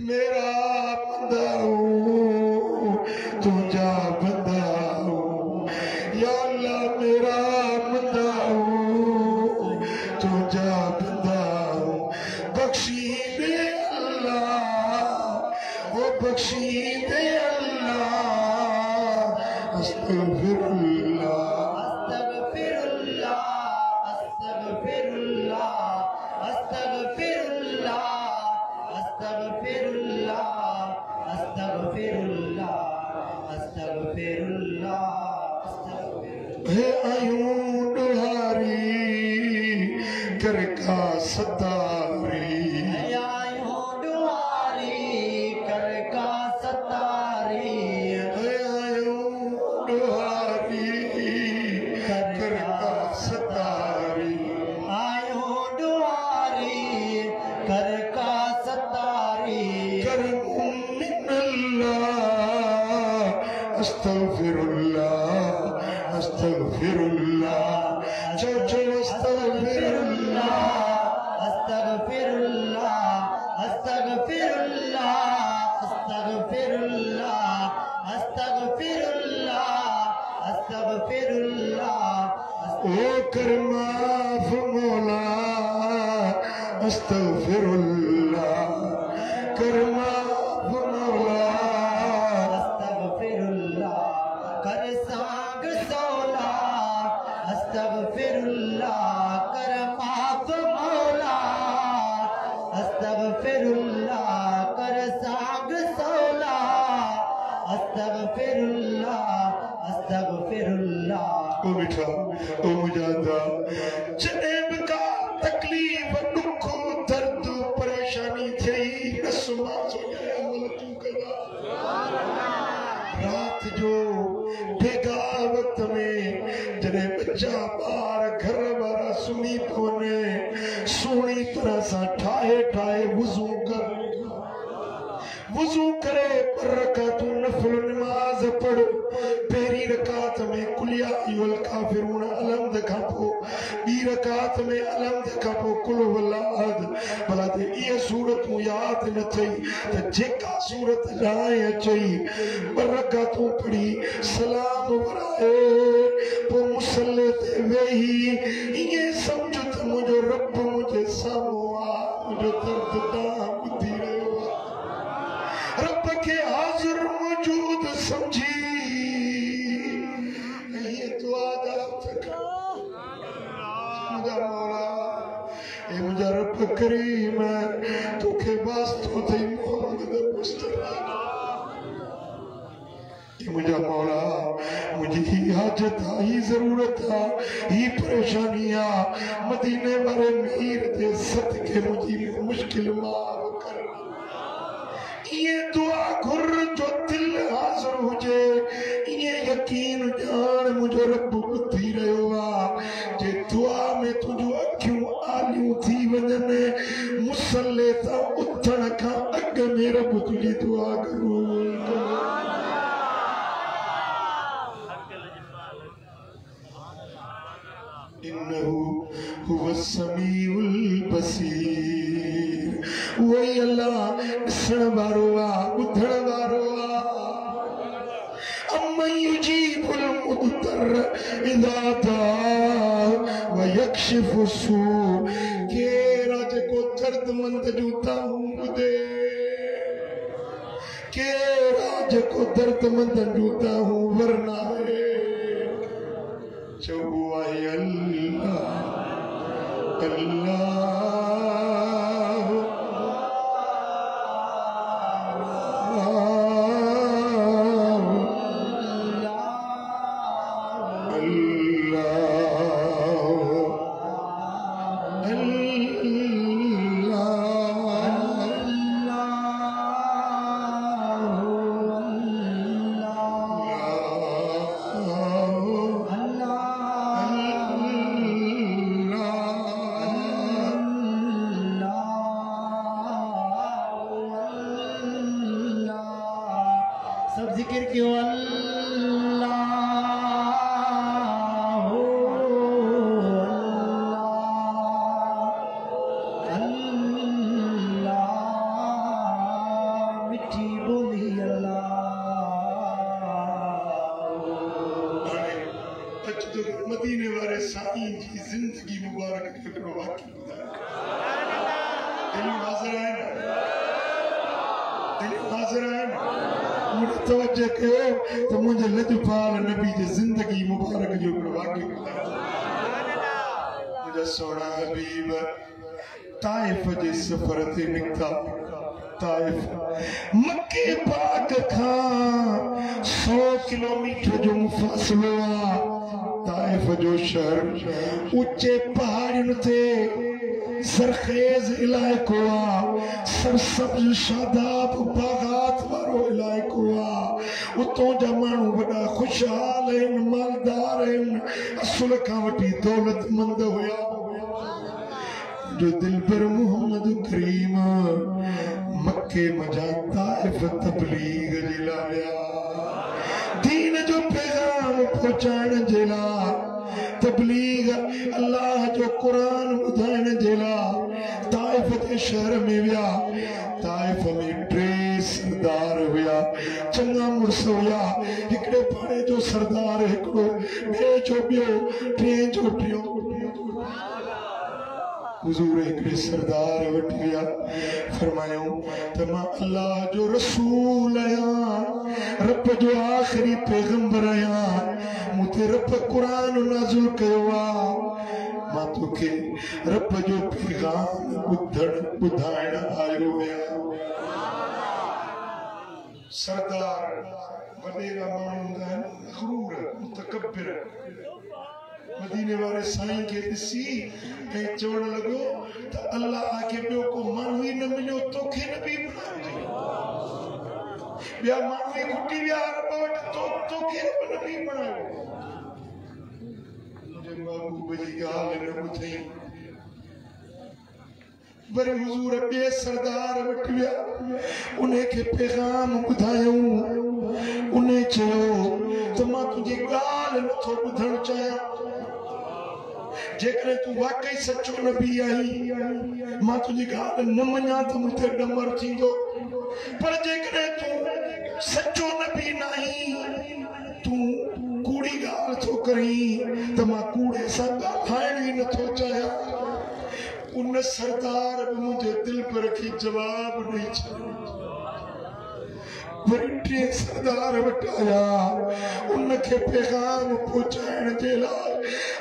मेरा बंदा तुंहिंजा बंदा या अल्लाह मेरा बंदा तुंहिंजा बख्शी दे अल्लाह वो बख्शी दे अल्लाह अस्तगफिरुल्लाह अस्तगफिरुल्लाह अस्तगफिरुल्लाह अस्तगफिरुल्लाह अस्तगफिरुल्लाह अस्तगफिरुल्लाह अस्तगफिरुल्लाह हे आयूं दुहारी कर का सतारी आयो दुआरी कर का सतारी आयो दुआरी कर का सतारी आयो दुआरी कर का सतारी कर मिनल्लाह अस्तगफिरुल्लाह अस्तगफिरुल्लाह जो अस्तगफिरुल्लाह अस्तगफिरुल्लाह अस्तगफिरुल्लाह अस्तगफिरुल्लाह अस्तगफिरुल्लाह अस्तगफिरुल्लाह ओ कर माफ मौला अस्तगफिरुल्लाह कर माफ मौला अस्तगफिरुल्लाह कर सांग सौला अस्तगफिरुल्लाह कर माफ मौला अस्तगफिरुल्लाह कर सांग सौला अस्तगफिरुल्लाह अस्तगफिरुल्लाह ओ बेटा ओ मुजादा जॾहिं बि का तकलीफ़ दुख दर्द परेशानी थई नसमा अमल तूं करा रात जो बेगावत में जॾहिं बच्चा ॿार घर वारा सुम्ही पवनि सुहिणी तरह सां ठाहे ठाहे वुज़ू करे पर रकातूं नफ़िल नमाज़ पढ़ पहिरीं पहिरीं रकात में कुल या अय्युहल काफिरून अलम खां पोइ ॿी रकात में अलम खां पोइ कुल वल्लाह अहद। भला ते इहे सूरतूं यादि न थई त जेका सूरत ॼाणे अचई ॿ रकातूं पढ़ी सलाम वराए पोइ मुसल्ले ते वेही इहे सम्झ त मुंहिंजो रब मुंहिंजे साम्हूं आहे, मुंहिंजो दर्द तव्हां ॿुधी रहियो आहे। रब खे हाज़िर मौजूद समझी ये दुआ जा मुझा मौला ए मुझा रब करीम तोखे वास्तो थई मोहम्मद मुस्तफा ए मुझा मौला मुझी ही हाजत ही जरूरत ही परेशानी मदीने वाले मीर दे सदके मुझी मुश्किल माफ कर। ये दुआ घुर जो दिल हाज़िर हुजे ये यकीन जान मुझो रब ॿुधी रहियो आहे। जे दुआ में तुझो अखियूं आलियूं थी वञनि मुसल्ले तां उथण खां अॻु में रब तुंहिंजी दुआ क़बूल करे। इन्नहु हुवस समीउल बसीर वही अल्लाह ॾिसण वारो आहे ॿुधण वारो आहे। अम्मन युजीबुल मुद्तर इज़ा दआ व यक्शिफु सू केरा जेको दर्दमंद जूं ताहूं ॿुधे केरा जेको दर्दमंद जूं ताहूं वरना है चो आहे अल्लाह अल्लाह मदीने वाले साईं की जिंदगी मुबारक हिकिड़ो वाक़ियो दिल हाज़िर आहिनि दिल हाज़िर आहिनि मुझे तवज्जो कयो त मुंहिंजे लजपाल नबी जी जिंदगी मुबारक जो हिकिड़ो वाक़ियो मुंहिंजा सोना हबीब ताइफ जे सफ़र ते निकिता। ताइफ मक्के पाक खां 100 किलोमीटर जो मुफ़ासिलो आहे। ताइफ जो शहर ऊंचे पहाड़ियुनि ते सरखेज इलाइको आहे सरसब्ज शादाब बागात वारो इलाइको आहे। उतों जा माण्हू वॾा ख़ुशहाल आहिनि मालदार आहिनि असुल खां वठी दौलतमंद हुया। जो दिलबर मोहम्मद करीम मक्के मजा ताइफ तबलीग जे लाइ दीन जो पैगाम पहुचाइण जे लाइ तबलीग अल्लाह जो कुरान ॿुधाइण जे लाइ ताइफ जे शहर में विया। ताइफ में 3 सरदार हुया चङा मुड़स हुया। हिकिड़े पाड़े जो सरदार हिकिड़ो ॿिए जो ॿियो टे जो टियों। हुजूर हिकिड़े सरदार वटि विया फरमायूं त मां अल्लाह जो रसूल आहियां रब जो आख़िरी पैगंबर आहियां मूं ते रब क़ुरान नाज़िल कयो आहे मां तोखे रब जो पैगाम ॿुधाइण आयो आहियां। सरदार वॾेरा माण्हू हूंदा आहिनि मग़रूर मुतकब्बिर मदीने वाले साईं के ॾिसी ऐं चवण लॻो त अल्लाह खे ॿियो को माण्हू ई न मिलियो तोखे नबी बणायो ॿिया माण्हू ई खुटी विया रब वटि तोखे नबी बणायो। मुंहिंजे महबूब जी ॻाल्हि न ॿुधई वरी हुजूर ॿिए सरदार वटि विया उन खे पैगाम ॿुधायूं। उन चयो तो मां तुझी गाल नथो बुधण चाहियां जेकरे तू वाकई सच्चो नबी आई मां तुझी गाल न मञा तो मुझे डमर थींदो पर जेकरे तू सच्चो नबी नहीं तू कूड़ी गाल थो करी तो मां कूड़े सा ॻाल्हाइण ही नथो चाहियां उन सरदार भी मुझे दिल पर की जवाब नहीं चाहिए वरी सरदार वटाया उनके पैगाम पहुंचाइण जे लाइ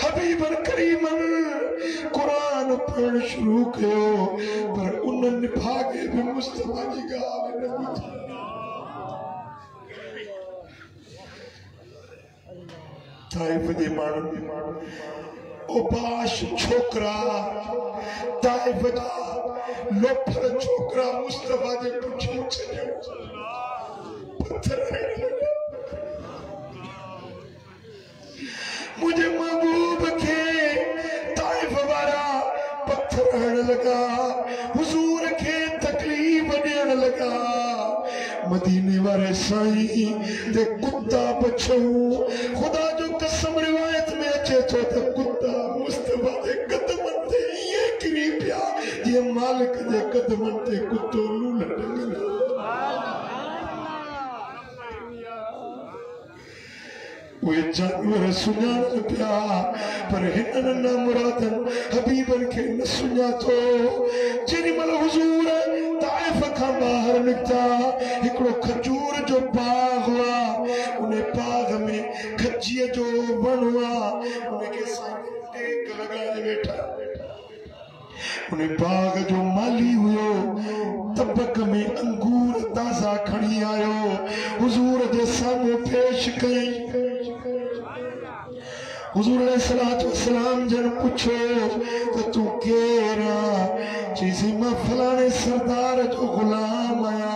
हबीबन करीमन कुरान पढ़ण शुरू कयो पर उन्हनि भागे भी मुस्तफा जी ॻाल्हि न ॿुधी ताइफ जे माण्हुनि उबाश छोकरा ताइफ जा लोफर छोकरा मुस्तफा जे पुठियां छॾियो मुझे महबूब के ताइफ वारा पत्थर हण लगा हुजूर के तकलीफ ॾियण लगा मदीने वारे साईं ते कुत्ता बछऊ खुदा जो कसम रिवायत में अचे थो त कुत्ता मुस्तफा जे कदमनि ते ईअं किरी पिया जीअं मालिक जे कदमनि ते कुत्तो लूल टंगंदो वे जानवर सुञाणनि पिया पर हिननि न मुरादन हबीबन खे न सुञातो जेॾी महिल हुजूर ताइफ खां ॿाहिरि निकिता हिकिड़ो खजूर जो बाग हुआ उन बाग में खजीअ जो वण हुआ उनखे साईं टेक लॻाए वेठा उन बाग जो माली हुयो तबक में अंगूर ताज़ा खणी आयो हुजूर जे साम्हूं पेश कई हुजूर अलैहिस्सलातु वस्सलाम जन पूछो तो तू केर चीज़ी मां फलाणे सरदार जो गुलाम आया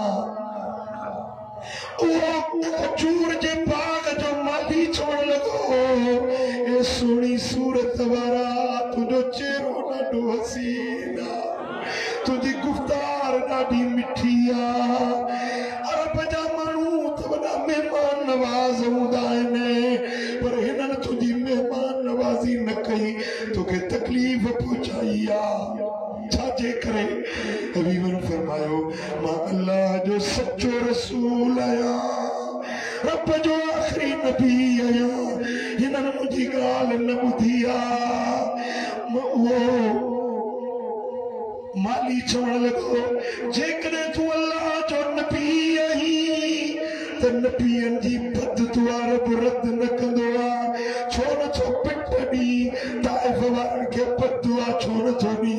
ओ खजूर जे बाग जो माली चवण लॻो ए सुहिणी सूरत वारा तुंहिंजो चेहरो ॾाढो हसीन तुझी गुफ्तार ॾाढी मिठी अरब जा माण्हू त वॾा मेहमान नवाज़ हूंदा आहिनि पर हिननि तुझी मेहमान नवाज़ी न कई तोखे तकलीफ़ पहुचाई छाजे करे हबीबन फरमायो मां अल्लाह जो सच्चो रसूल आहियां रब जो आखिरी नबी आहियां हिननि मुंहिंजी ॻाल्हि न ॿुधी उहो माली चवण लॻो जेकॾहिं तूं अल्लाह जो नबी आहीं त नबीअनि जी बददुआ रब रद न कंदो छो नथो पिट ॾी ताइफ वारनि खे बददुआ छो नथो ॾी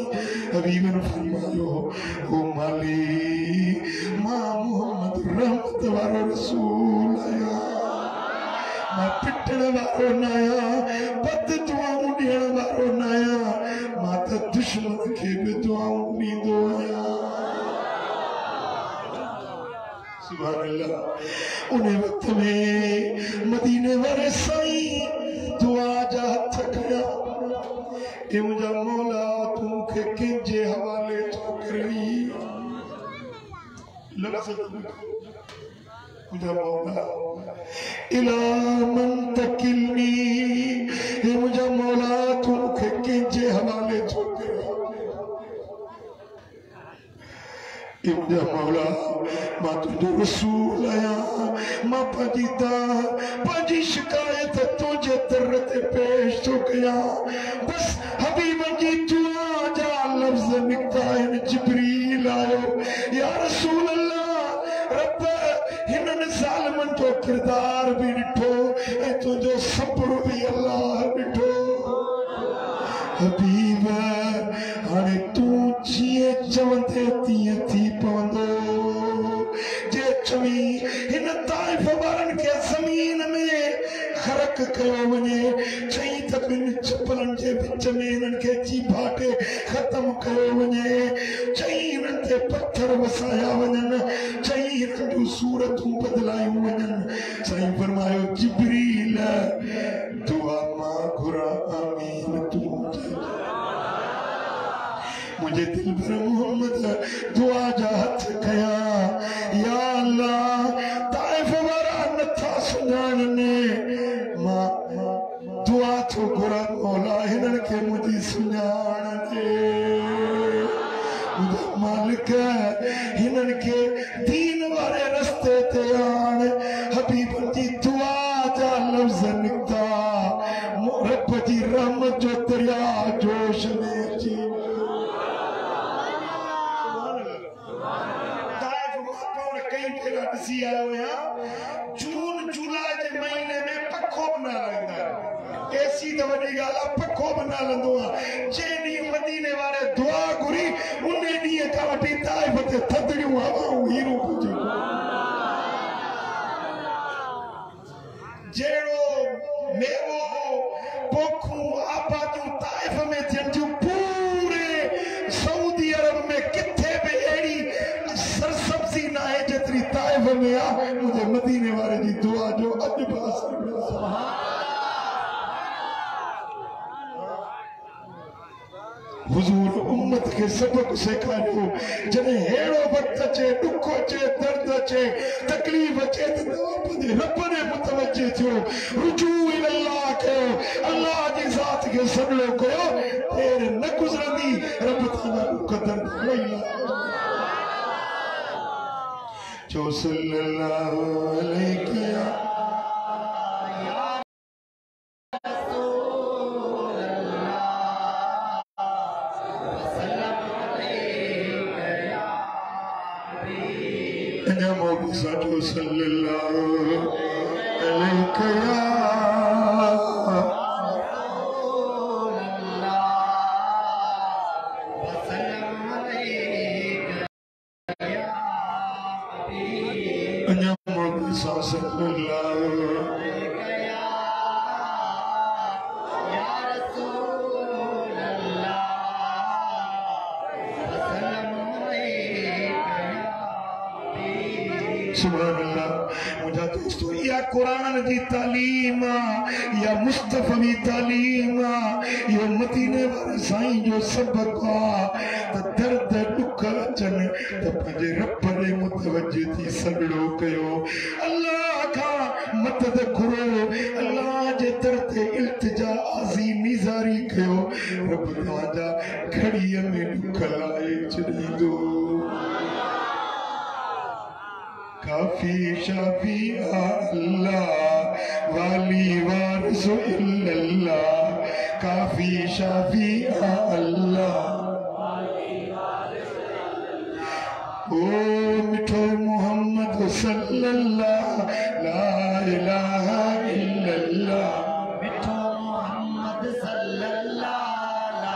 हबीबन फरमायो ओ माली मां मोहम्मद रहमत वारो रसूल आहियां मां पिटण वारो न आहियां बददुआऊं ॾियण वारो न आहियां मां त दुश्मन खे बि दुआऊं ॾींदो आहियां सुभान अल्लाह उन वक्त में मदीने वारे साईं दुआ जा हथ खया ए मुंहिंजा मौला तूं मूंखे कंहिंजे हवाले थो करी लफ़्ज़ मुंहिंजा मौला इला मन तकिलनी ए मुंहिंजा मौला तूं मूंखे कंहिंजे हवाले थो करी मुंहिंजा मौला मां तुंहिंजो रसूल आहियां मां पंहिंजी शिकायत तुंहिंजे दर ते पेश थो कयां बस हबीबन जी दुआ जा लफ़्ज़ निकिता आहिनि जिब्रील आयो या रसूल अल्लाह रब हिननि ज़ालिमनि जो किरदार बि ॾिठो ऐं तुंहिंजो सब्र बि अल्लाह ॾिठो हबीब हाणे तूं जीअं चवंदे तीअं थी पवंदो जे चवी हिन ताइफ वारनि खे ज़मीन में ख़रक कयो वञे चई त ॿिनि चपलनि जे विच में हिननि खे चीभाटे ख़तमु कयो वञे चई हिननि ते पत्थर वसाया वञनि चई हिननि जूं सूरतूं बदिलायूं वञनि साईं फरमायो जिब्रील दुआ मां घुरा आमीन तूं मुझे दिलबर मोहम्मद दुआ जा हथ खया या अल्लाह ताइफ वारा नथा सुञाणनि पखो बना लगदा ऐसी तो वडी गाल पखो बना लंदो जेनी मदीने वाले दुआ गुरी उन्हें दी का वटी ताइफ ते थदड़ियों हवाऊं हीरो पुजे जेड़ो मेवो पोखू आबादू ताइफ में थियन पूरे सऊदी अरब में किथे भी एड़ी सरसब्जी ना है जितनी ताइफ में आ मुझे मदीने वाले जी दुआ जो अज बास सुभान हुजूर उम्मत के सबक सिखायो जने हेड़ो वक्त अचे दुख अचे दर्द अचे तकलीफ अचे तो पंहिंजे रब ने मुतवज्जे थियो रुजू इल्लाह कयो अल्लाह जी ज़ात के सदलो कयो देर न गुज़रंदी रब ताला कदम वईला जो सल्लल्लाहु अलैहि सल्लल्लाहु अलैहि कुरान की तालीम या मुस्तफी तालीम यो मदीने वाले साईं जो सबक तो दर्द दुख अचन तो पंहिंजे रब ने मुतवज्जे थी सगड़ो कयो अल्लाह का मदद घुरो अल्लाह जे दर ते इल्तिजा अज़ीमी ज़ारी कयो रब तव्हांजा घड़ीअ में दुख लाए छॾींदो काफी शाफी अल्लाह वाली वारिस इल्लल्लाह काफी शाफी अल्लाह ओ मिठो मोहम्मद सल्लल्लाह ला इलाहा इल्लल्लाह मिठो मोहम्मद सल्लल्लाह ला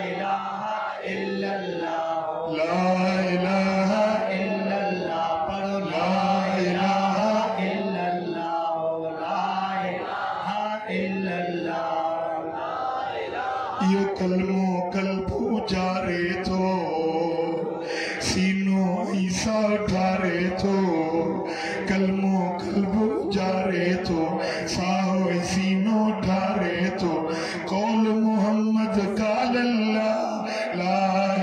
इलाहा इल्लल्लाह ला इलाहा कलमो कल्बू जारे तो सीनो ईसा ठारे तो कलमो कल्बू जारे तो साहो सीनो ठारे तो कौल मोहम्मद काल अल्लाह ला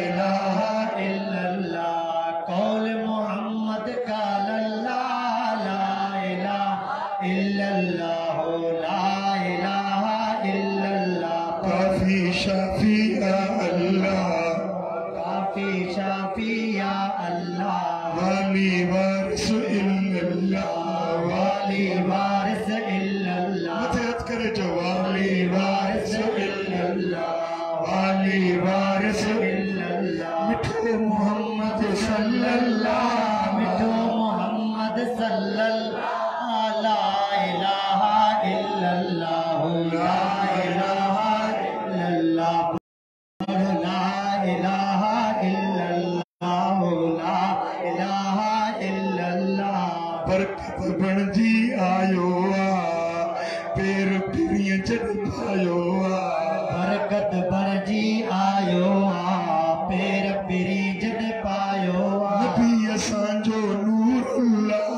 इलाहा इल्लल्लाह कौल मोहम्मद काल अल्लाह ला इलाहा इल्लल्लाह ला इलाहा इल्लल्लाह काफी शाफी अल्लाह काफी शाफी या अल्लाह वाली वारिस इल्लल्लाह वाली वारिस इल्लल्लाह मदद करे जो वाली वारिस इल्लल्लाह वाली वारिस इल्लल्लाह मिठो मोहम्मद सल्लल्लाह मिठो मोहम्मद सल्लल्लाह ला इलाहा इल्लल्लाह ला इलाहा इल्लल्लाह ला इलाहा इल्लल्लाह ला इलाहा इल्लल्लाह बरकत बणजी आयो पेर पिरिय जड पायो बरकत बणजी आयो पेर पिरी जड पायो नबी असांजो नूरुल्लाह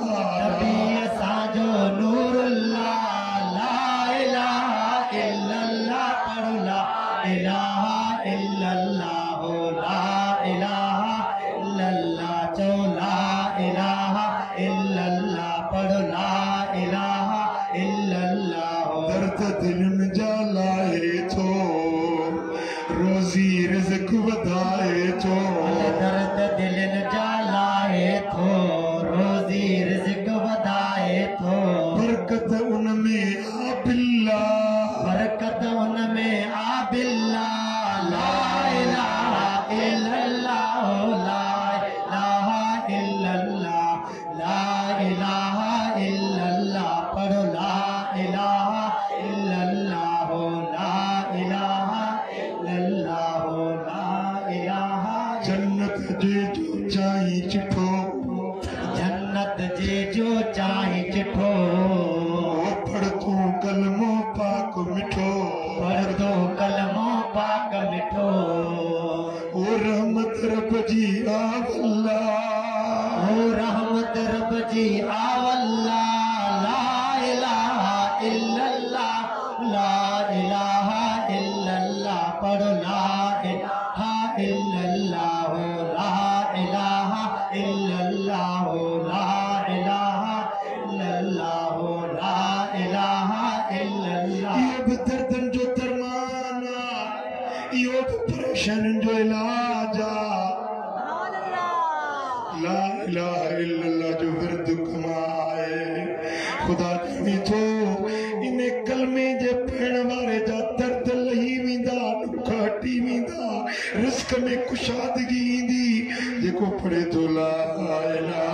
नबी असांजो नूरुल्लाह ला इलाहा इल्लल्लाह पढ़ो ला इलाहा इल्लल्लाह ला इलाहा इल्लल्लाह चो ला इलाहा इल्लल्लाह पढ़ो ला इलाहा इल्लल्लाह दर्द दिल जलाए तो रोजी रिज़्क वधाए तो दर्द दिल जलाए तो रोजी रिज़्क वधाए तो बरकत उनमें आबिल्ला बरकत उनमें आबिल्ला ला इलाहा इल्लल्लाह ला इलाहा इल्लल्लाह ला इलाहा इल्लल्लाह पढ़ो ला इलाहा इल्लल्लाह ला इलाहा इल्लल्लाह पढ़ो ला इलाहा इल्लल्लाह ला इलाहा इल्लल्लाह ला इलाहा इल्लल्लाह ला इलाहा इल्लल्लाह। ये भी दर्दन जो दरमाना, ये भी परेशान जो इलाज। ला इलाहा इल्लल्लाह जो विर्द कमाए खुदा जानी तो इन्हें कलमे जे पढ़ण वारे जा दर्द लही वेंदा, दुख हटी वेंदा, रिस्क में कुशादगी ईंदी जेको पढ़े तो ला इलाहा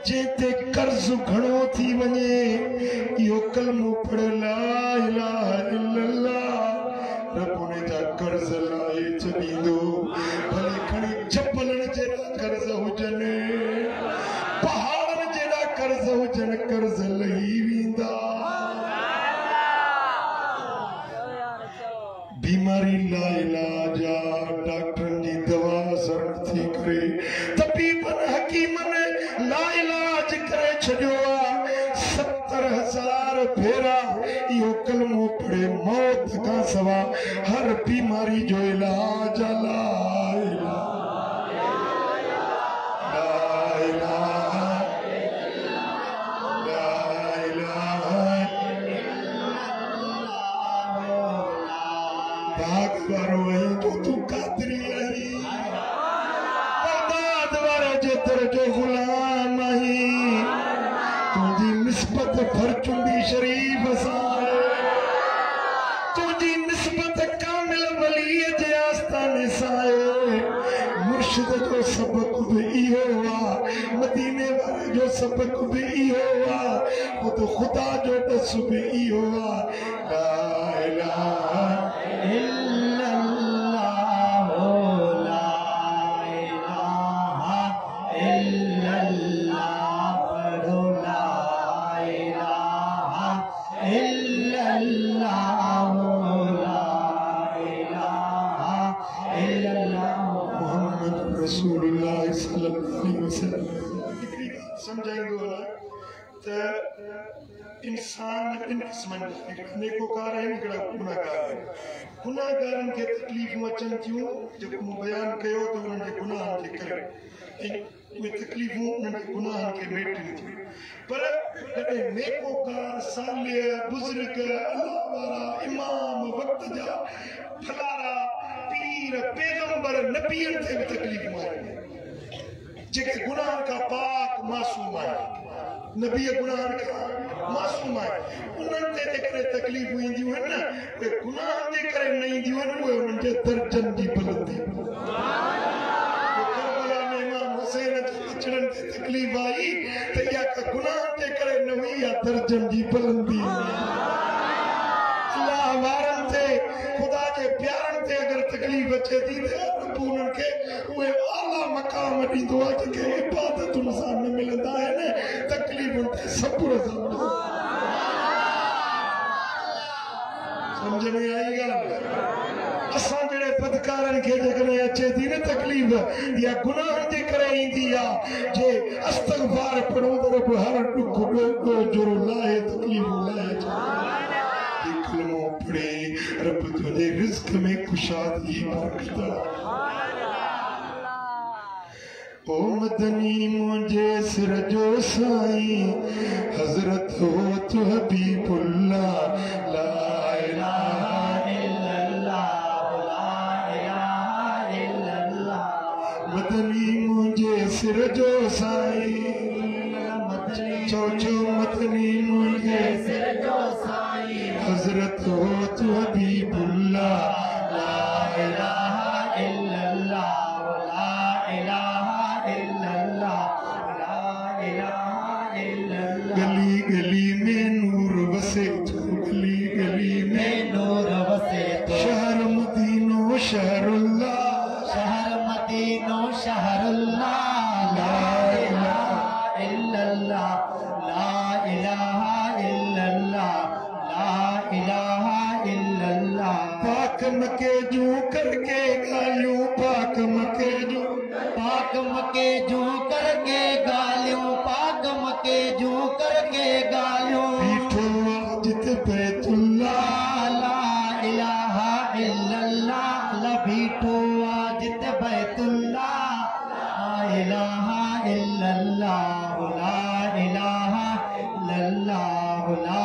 जेते कर्ज घणो थी वञे इहो कलमो पढ़ ला इलाहा इल्लल्लाह रब उन जा कर्ज लाहे छॾींदो। भले खणी जबलनि जहिड़ा कर्ज हुजनि, पहाड़नि जहिड़ा कर्ज हुजनि, कर्ज लही वेंदा। बीमारी ला इलाज डॉक्टरनि जी दवा असर नथी करे, तबीबनि हकीमनि ला इलाज करे छॾियो आहे। 70,000 भेरा इहो कलमो पढ़े मौत खां सवा हर बीमारी जो इलाज ला फरचुंदी शरीफ साए तुझी निस्बत कामिल वली जे आस्थाने साए। मुर्शिद जो सबक भी इहो आ, मदीने वाले जो सबक भी इहो आ, खुद खुदा जो दस भी इहो आ। ला इलाहा इल्लल्लाह ला इलाहा इल्लल्लाह पढ़ो ला इलाहा इल्लल्लाह ला इलाहा इल्लल्लाह मुहम्मद रसूलुल्लाह सल्लल्लाहु अलैहि वसल्लम। समझाएंगे त इंसान इन क़िस्मनि नेकोकार आहिनि, हिकिड़ा गुनाहगार। गुनाहगारनि खे तकलीफ़ूं अचनि थियूं जेको मूं बयानु कयो त उन्हनि जे गुनाहनि जे करे उहे तकलीफ़ूं उन्हनि जे गुनाहनि खे मेटनि थियूं। पर कॾहिं नेकोकार सालिह बुज़ुर्ग अल्लाह वारा इमाम वक़्त जा फलारा पीर पैगंबर नबीअनि ते बि तकलीफ़ूं आहिनि जेके गुनाहनि खां पाक मासूम आहिनि। नबी गुनाहनि खां मासूम आहिनि, उन्हनि ते जेकॾहिं तकलीफ़ूं ईंदियूं आहिनि न उहे गुनाहनि जे करे न ईंदियूं आहिनि, उहे उन्हनि जे दर्जनि जी बुलंदी। करबला में इमाम हुसैन जे अचणनि ते तकलीफ़ आई त इहा का गुनाहनि जे करे न हुई, इहा दर्जनि जी बुलंदी। अल्लाह वारनि ते खुदा जे प्यारनि ते अगरि तकलीफ़ अचे थी त उन्हनि खे उहे आला मक़ाम ॾींदो आहे जेके इबादतुनि सां न मिलंदा आहिनि, तकलीफ़ुनि ते सब्र सां। समझ में आई ॻाल्हि? असां जहिड़े बदकारनि खे जेकॾहिं अचे थी न तकलीफ़, इहा गुनाहनि जे करे ईंदी आहे। जे इस्तग़फ़ार पढ़ो त रब हर ॾुख ॾोह जुरो लाहे तकलीफ़ूं लाहे। कलमो पढ़े रब तुंहिंजे रिज़्क़ में कुशादगी बरकत। ओ मदनी मुझे सिर जो साईं हजरत हो तो हबीबुल्लाह ला इलाहा इल्लल्लाह ला इलाहा इल्लल्लाह मदनी मुझे सिर जो साईं चौचो मदनी मुझे सिर जो साईं हजरत हो तो हबीबुल्लाह ला इलाहा इल्लल्लाह ला इलाहा इल्लल्लाह ला इलाहा इल्लल्लाह गली गली में नूर बसे तो गली गली में नूर बसे तो शहर मदीनो शहरुल्लाह शहर मदीनो शहरुल्लाह ला इलाहा इल्लल्लाह ला इलाहा इल्लल्लाह ला इलाहा इल्लल्लाह पाक मके जू करके गालियों पाक मके जू करके गालियों पाक मके जू करके गालियों बीठो जित बैतुल्लाह ला इलाहा इल्लल्लाह ला बीठो जित बैतुल्लाह ला इलाहा इल्लल्लाह ला इलाहा इल्लल्लाह ला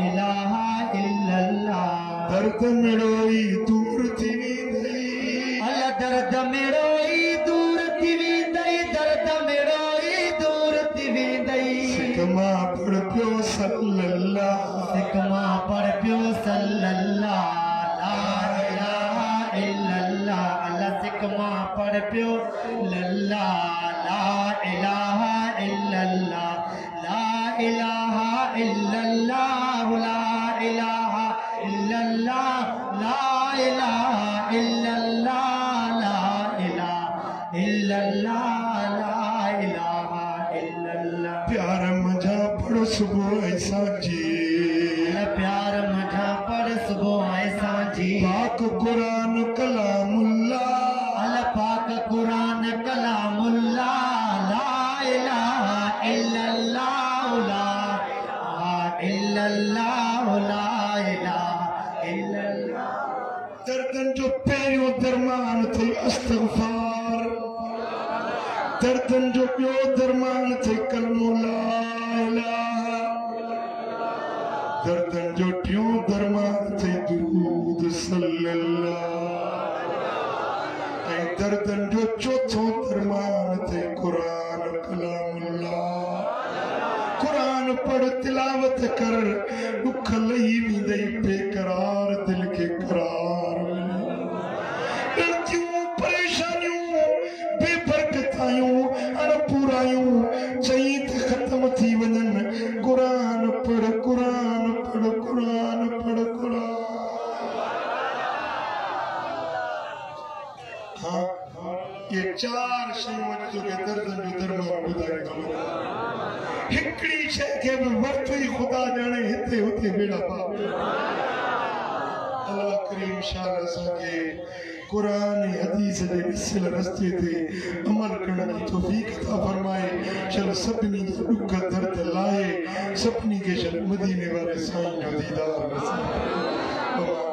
इलाहा इल्लल्लाह दर्द मिड़ोई दूर थी वेंदई अला दर्द मिड़ोई दूर थी वेंदई दर्द मिड़ोई दूर थी वेंदई सिकमा पढ़ पियो सल्लल्लाह सिकमा पढ़ पियो सल्लल्लाह ला इलाहा इल्लल्लाह अला सिकमा पढ़ पियो लल्लाह ला इलाहा इल्लल्लाह ला इलाहा इल्लल्लाह ला इलाहा इल्लल्लाह ला इलाहा इल्लल्लाह ला इलाहा इल्लल्लाह ला इलाहा इल्लल्लाह प्यार मजा पढ़ सुबह ऐसा जी प्यार मजा पढ़ सुबह ऐसा जी पाक कुरान कलामुल्लाह अल पाक कुरान कलामुल्लाह ला इलाहा इल्लल्लाह ला इलाहा इल्लल्लाह ला इलाहा इल्लल्लाह दर्दन जो पहिरियों दरमान थई अस्तगफार दर्दन जो ॿियो दरमान थई कलमो ला इलाहा दर्दन जो टियों दरमान थई दुरूद सल्लल्लाह ऐं दर्दन जो चौथों दरमान थई कुरान कलामुल्लाह कुरान पढ़ तिलावत कर दुख लही वेंदई बेकरार दिल के करार ॾणतियूं परेशानियूं बेबरकतायूं अणपूरायूं चई त ख़त्म थी वञनि कुरान पढ़ कुरान पढ़ कुरान पढ़ कुरान हाँ ये चार शयूं जो के दर्दन जो दरमान ॿुधाए थो हिकिड़ी शइ खे बि वक़्तु ई ख़ुदा ॼाणे हिते हुते बेड़ा पार अल्लाह करीम शाह असांखे कुरान हदीस जे मिसल रस्ते ते अमल करण जी तौफ़ीक़ अता फरमाए चल सभिनी जा ॾुख दर्द लाहे सभिनी खे चल मदीने वारे साईं जो दीदार नसीब